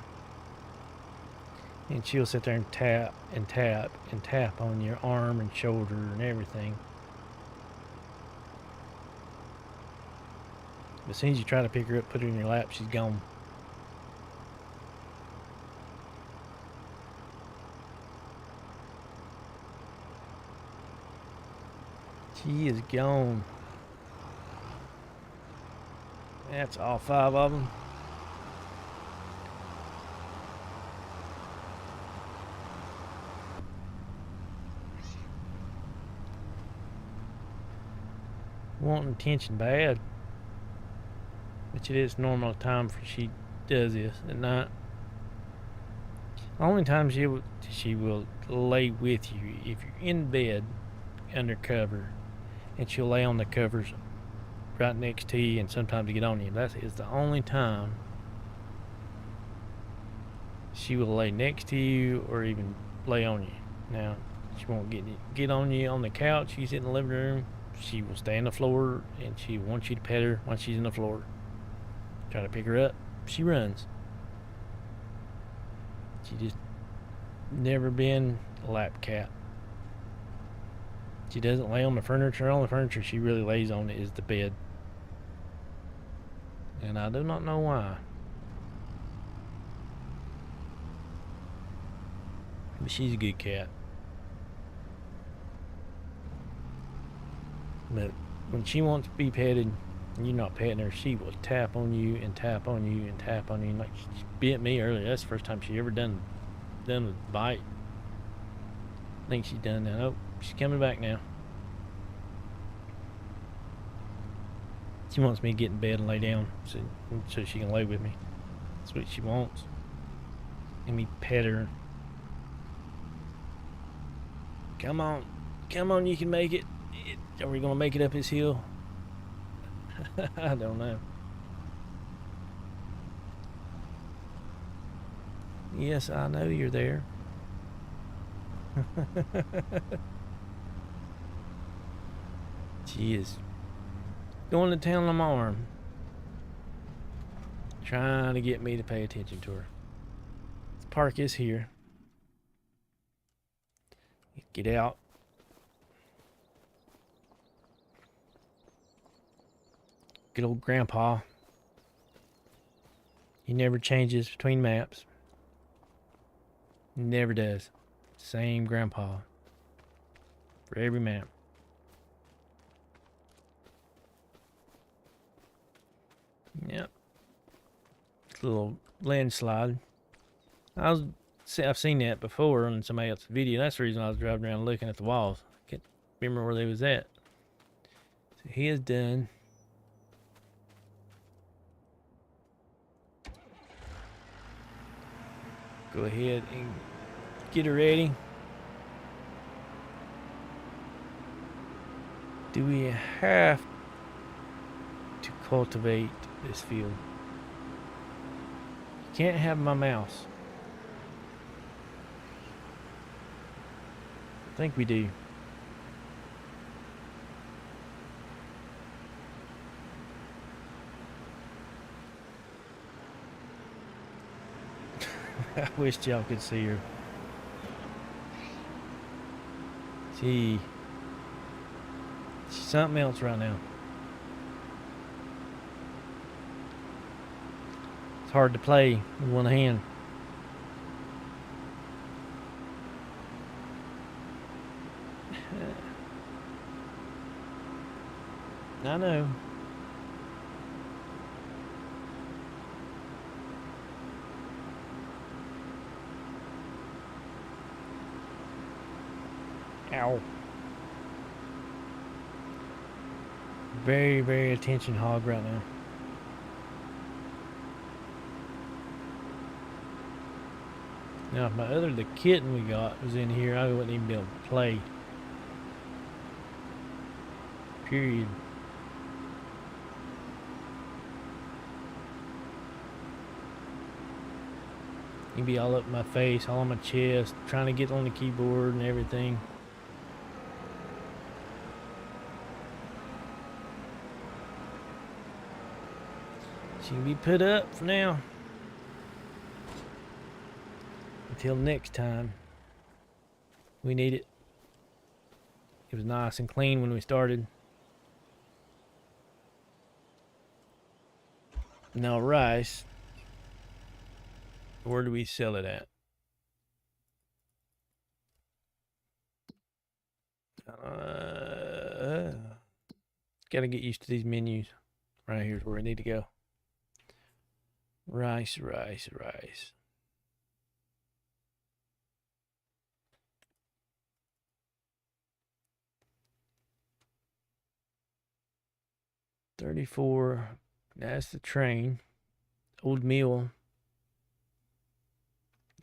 And she'll sit there and tap and tap and tap on your arm and shoulder and everything. As soon as you try to pick her up, put her in your lap, she's gone. She is gone. That's all 5 of them. Wanting attention bad. Which it is normal time for she does this at night. The only time she will lay with you if you're in bed under cover, and she'll lay on the covers right next to you and sometimes get on you. That is the only time she will lay next to you or even lay on you. Now, she won't get on you on the couch. You sit in the living room. She will stay on the floor and she wants you to pet her while she's on the floor. Try to pick her up. She runs. She just never been a lap cat. She doesn't lay on the furniture. All the furniture she really lays on is the bed. And I do not know why. But she's a good cat. But when she wants to be petted and you're not petting her, she will tap on you and tap on you and tap on you. Like she bit me earlier. That's the first time she ever done a bite. I think she's done that. Oh, she's coming back now. She wants me to get in bed and lay down so she can lay with me. That's what she wants. And me pet her. Come on, you can make it. Are we gonna make it up this hill? I don't know. Yes, I know you're there. She is going to town on my arm, trying to get me to pay attention to her. The park is here. Get out. Good old grandpa. He never changes between maps. Never does. Same grandpa for every map. Yep. It's a little landslide. I've seen that before on somebody else's video. That's the reason I was driving around looking at the walls. I can't remember where they was at. So he is done. Go ahead and get her ready. Do we have to cultivate this field? You can't have my mouse. I think we do. I wish y'all could see her. She's something else right now. It's hard to play with one hand. I know. Ow. Very, very attention hog right now. Now, if the kitten we got was in here, I wouldn't even be able to play. Period. He'd be all up my face, all on my chest, trying to get on the keyboard and everything. She can be put up for now. Until next time. We need it. It was nice and clean when we started. Now rice. Where do we sell it at? Gotta get used to these menus. Right here's where I need to go. Rice, rice, rice. $34. That's the train. Old meal.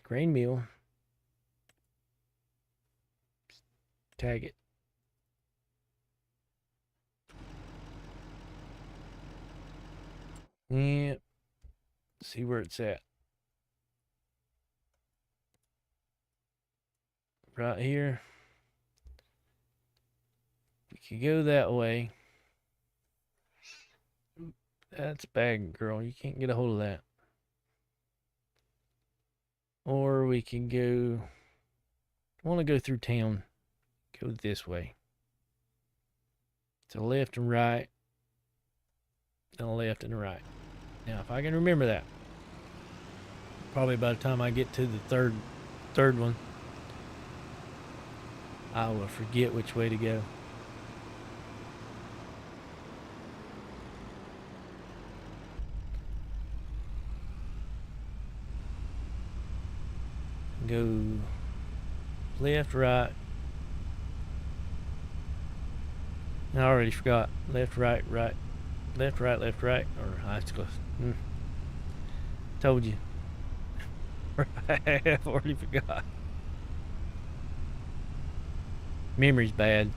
Grain meal. Tag it. Yep. See where it's at. Right here. We could go that way. That's bag, girl. You can't get a hold of that. Or we can go. I want to go through town. Go this way. To left and right. And a left and a right. Now, if I can remember that. Probably by the time I get to the third one, I will forget which way to go. Go left, right. I already forgot. Left, right, right. Left, right, left, right. Or I close. Told you. I've already forgot. Memory's bad.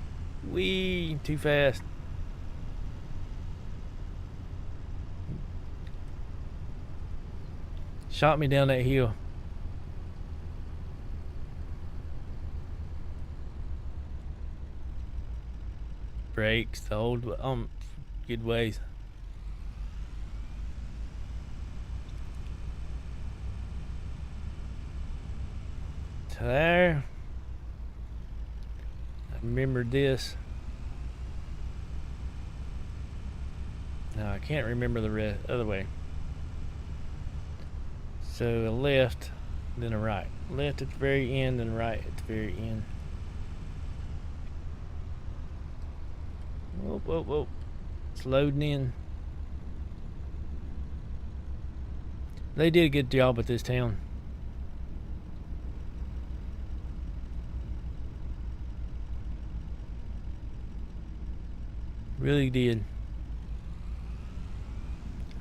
Wee, too fast. Shot me down that hill. Brakes, the old good ways. So there. I remembered this. Now I can't remember the other way. So a left, then a right. Left at the very end, then right at the very end. Whoa, whoa, whoa. It's loading in. They did a good job with this town. Really did.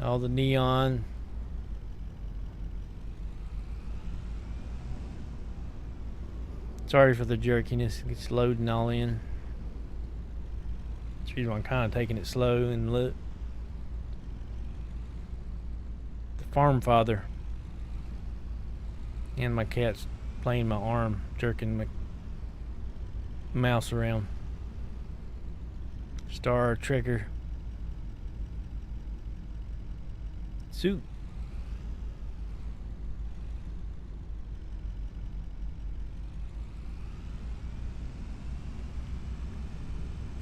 All the neon. Sorry for the jerkiness. It's loading all in. That's the reason why I'm kind of taking it slow and look. The farm father. And my cat's playing my arm, jerking my mouse around. Star Trekker. Suit.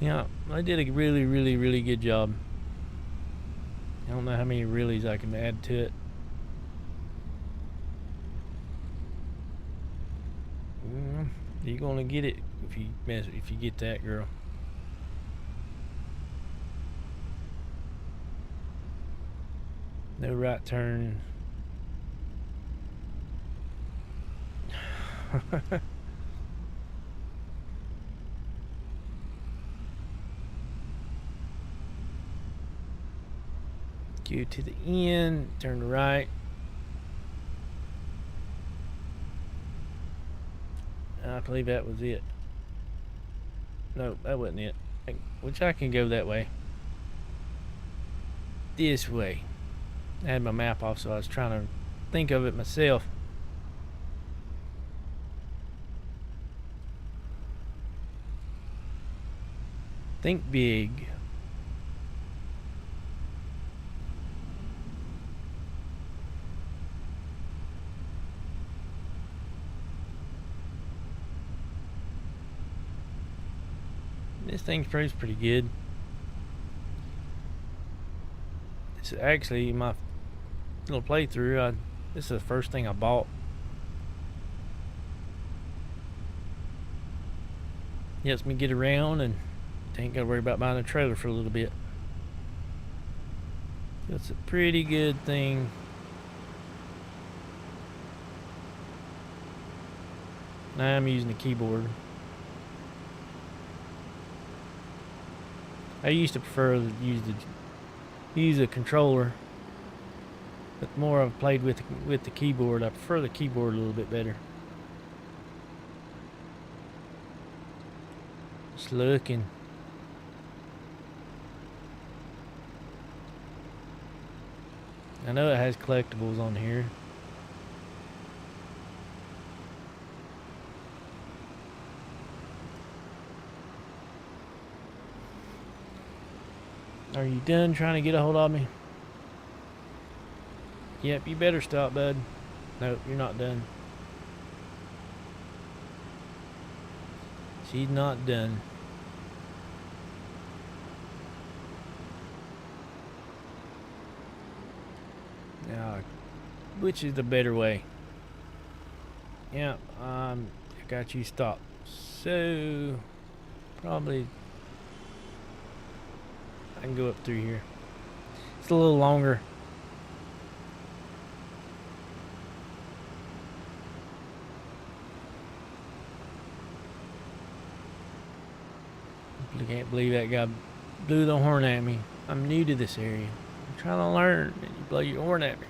Yeah, I did a really good job. I don't know how many reallys I can add to it. You're gonna get it if you get that, girl. No right turn. Go to the end, turn right. I believe that was it. No, that wasn't it. Which I can go that way. This way. I had my map off, so I was trying to think of it myself. Think big. This thing proves pretty good. It's actually my little playthrough. This is the first thing I bought. Helps me get around and Ain't gotta worry about buying a trailer for a little bit. That's a pretty good thing. Now I'm using the keyboard. I used to prefer to use a controller, but the more I've played with the keyboard, I prefer the keyboard a little bit better. Just looking. I know it has collectibles on here. Are you done trying to get a hold of me? Yep, you better stop, bud. Nope, you're not done. She's not done. Now, which is the better way? Yep, I got you stopped. So, probably I can go up through here. It's a little longer. I can't believe that guy blew the horn at me. I'm new to this area. I'm trying to learn, and you blow your horn at me.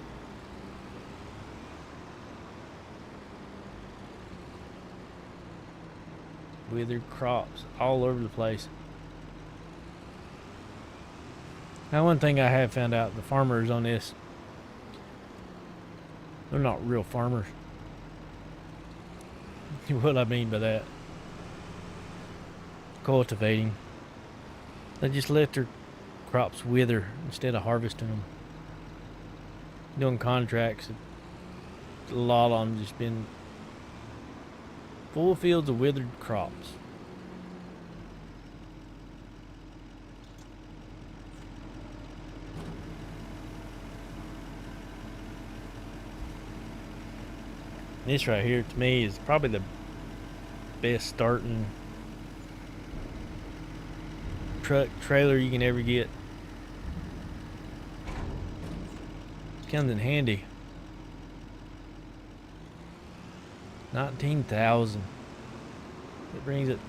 Withered crops all over the place. Now, one thing I have found out, the farmers on this, they're not real farmers. What I mean by that? Cultivating. They just let their crops wither instead of harvesting them. Doing contracts, a lot of them just been full fields of withered crops. This right here to me is probably the best starting truck trailer you can ever get. Comes in handy. 19,000. It brings it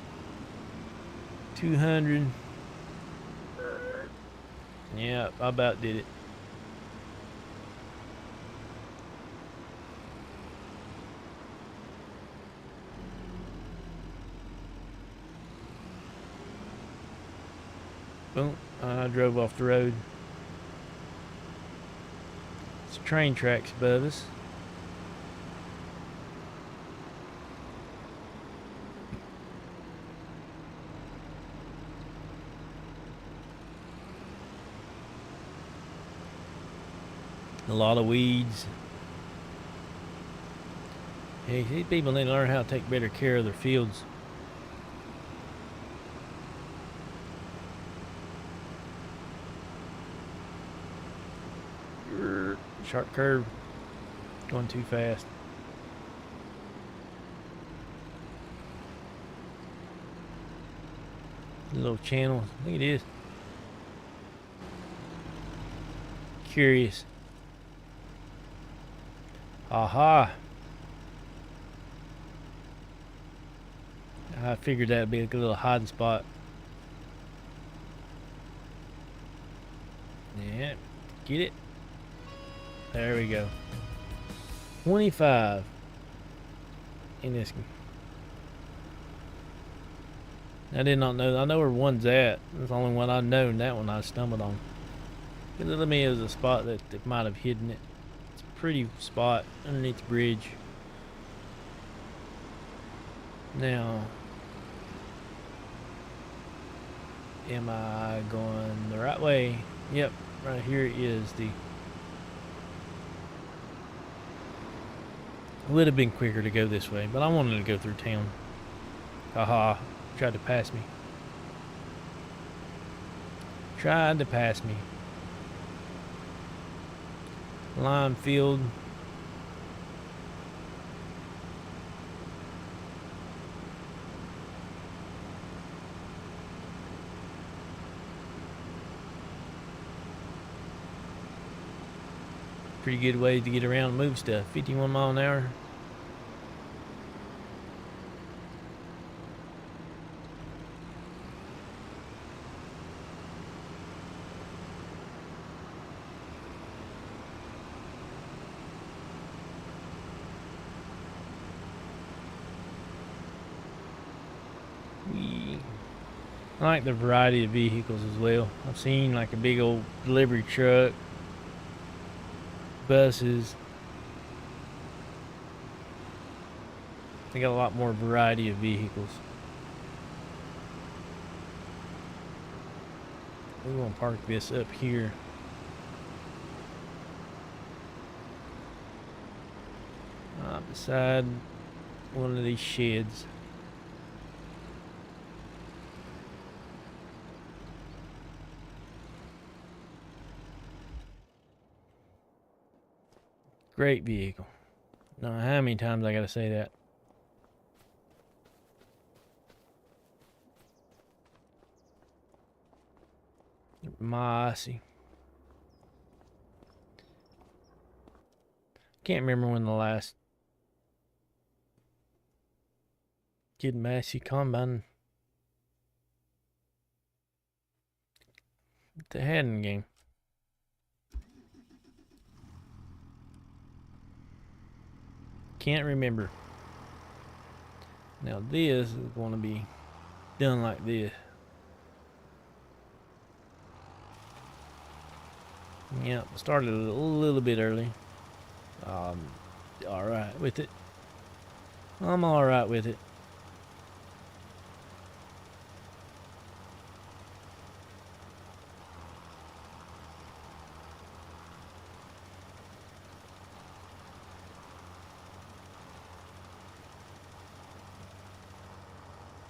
200. Yeah, I about did it. Boom, I drove off the road. It's train tracks above us. A lot of weeds. Hey, these people need to learn how to take better care of their fields. Sharp curve, going too fast. Little channel, look at this. Curious. Aha. I figured that'd be a good little hiding spot. Yeah, get it? There we go. 25 in this. I did not know. I know where one's at. It's the only one I know, and that one I stumbled on. It looked to me as a spot that might have hidden it. It's a pretty spot underneath the bridge. Now, am I going the right way? Yep, right here is the. It would have been quicker to go this way, but I wanted to go through town. Haha, tried to pass me. Tried to pass me. Lime field. pretty good way to get around and move stuff. 51 mile an hour. I like the variety of vehicles as well. I've seen like a big old delivery truck, buses. They got a lot more variety of vehicles. We want to park this up here. Beside one of these sheds. Great vehicle. Now, how many times I gotta say that? Mossy. Can't remember when the last Kid Massey Combine they had in the game. Can't remember. Now this is going to be done like this. Yep, started a little bit early. Alright with it. I'm alright with it.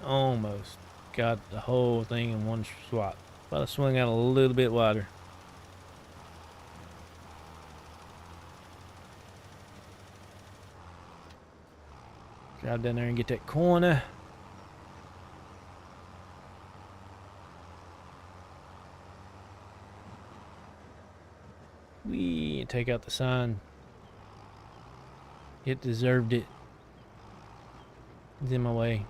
Almost got the whole thing in one swap. But I swung out a little bit wider. Drive down there and get that corner. We take out the sign. It deserved it. It's in my way.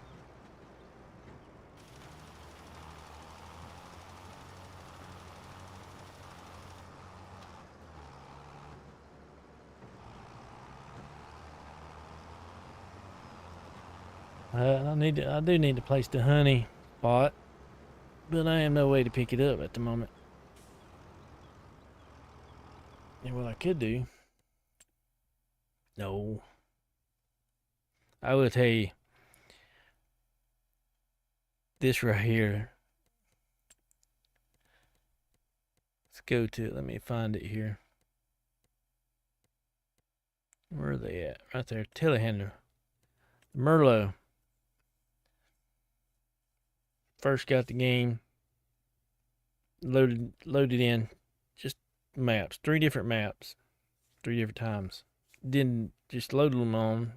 I do need to place the honey pot, but I have no way to pick it up at the moment. And what I could do, no, I will tell you, this right here. Let's go to it. Let me find it here. Where are they at? Right there, telehandler. Merlot. First got the game loaded in, just maps, 3 different maps, 3 different times. Didn't just load them on,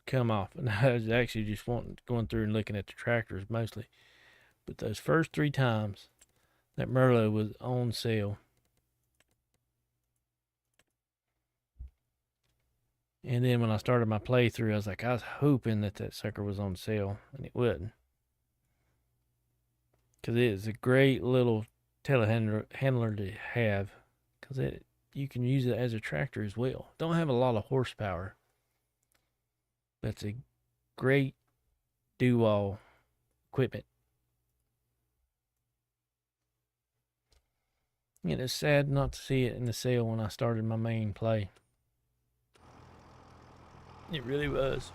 come off, and I was actually just going through and looking at the tractors mostly. But those first 3 times, that Merlot was on sale. And then when I started my playthrough, I was like, I was hoping that sucker was on sale, and it wasn't. Because it is a great little telehandler to have. Because you can use it as a tractor as well. Don't have a lot of horsepower. But it's a great do-all equipment. And it's sad not to see it in the sale when I started my main play. It really was.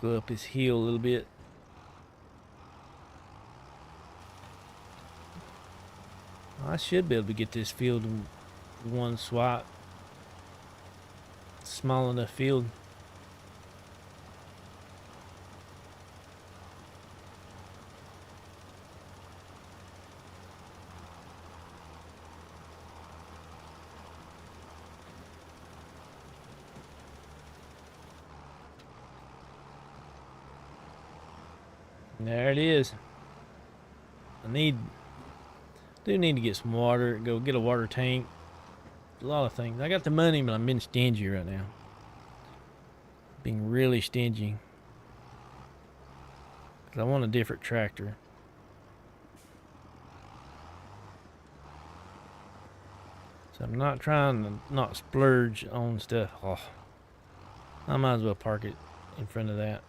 Go up his hill a little bit. I should be able to get this field in one swap. Small enough field. There it is. I do need to get some water. Go get a water tank. A lot of things. I got the money, but I'm being stingy right now. Being really stingy. Because I want a different tractor. So I'm not trying to not splurge on stuff. Oh, I might as well park it in front of that.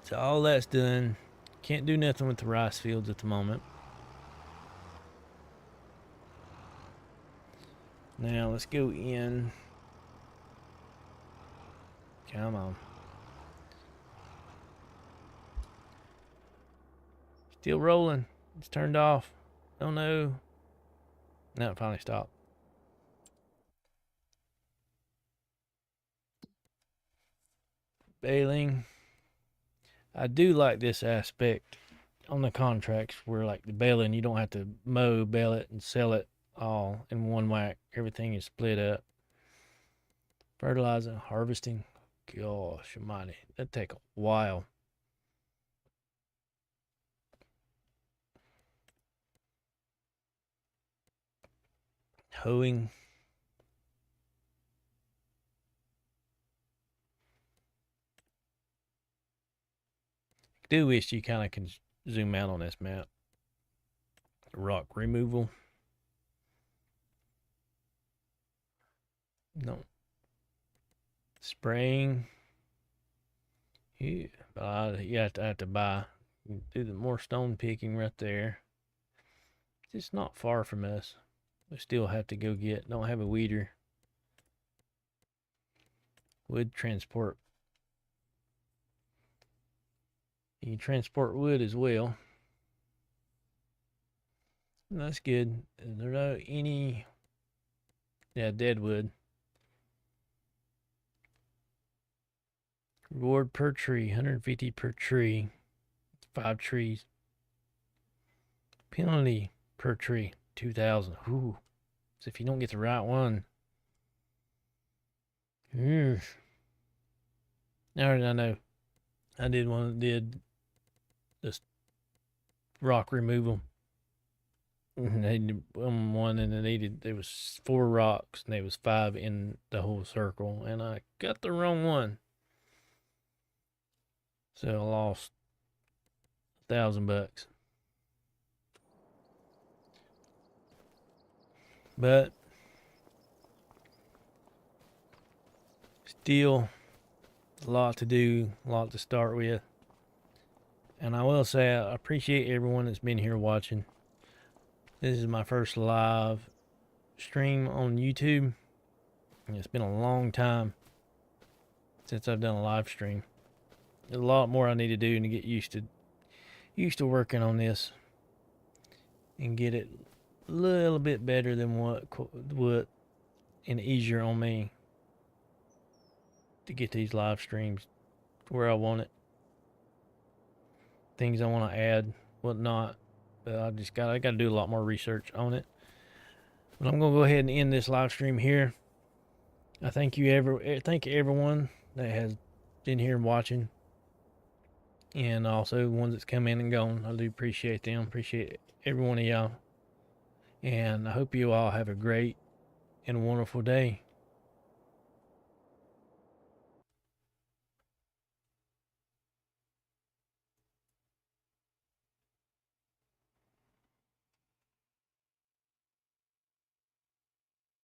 So all that's done. Can't do nothing with the rice fields at the moment. Now let's go in. Come on. Still rolling. It's turned off. Oh no. Now it finally stopped. Baling. I do like this aspect on the contracts where like the baling, you don't have to mow, bale it, and sell it all in one whack. Everything is split up. Fertilizing, harvesting. Gosh almighty. That'd take a while. Hoeing. Do wish you kind of can zoom out on this map. Rock removal. No. Spraying. Yeah, but you have to buy. Do the more stone picking right there. It's not far from us. We still have to go get. Don't have a weeder. Wood transport. You can transport wood as well. That's good. Is there no any? Yeah, dead wood. Reward per tree, 150 per tree. 5 trees. Penalty per tree, 2,000. Ooh. So if you don't get the right one. Now I know. I did one that did this rock removal. They did one and there was 4 rocks and there was 5 in the whole circle and I got the wrong one. So I lost $1,000. But still a lot to do, a lot to start with. And I will say I appreciate everyone that's been here watching. This is my first live stream on YouTube. And it's been a long time since I've done a live stream. There's a lot more I need to do to get used to working on this and get it a little bit better than what and easier on me to get these live streams where I want it. Things I want to add, whatnot. But I got to do a lot more research on it. But I'm gonna go ahead and end this live stream here. I thank everyone that has been here watching, and also ones that's come in and gone. I do appreciate them. Appreciate every one of y'all, and I hope you all have a great and wonderful day.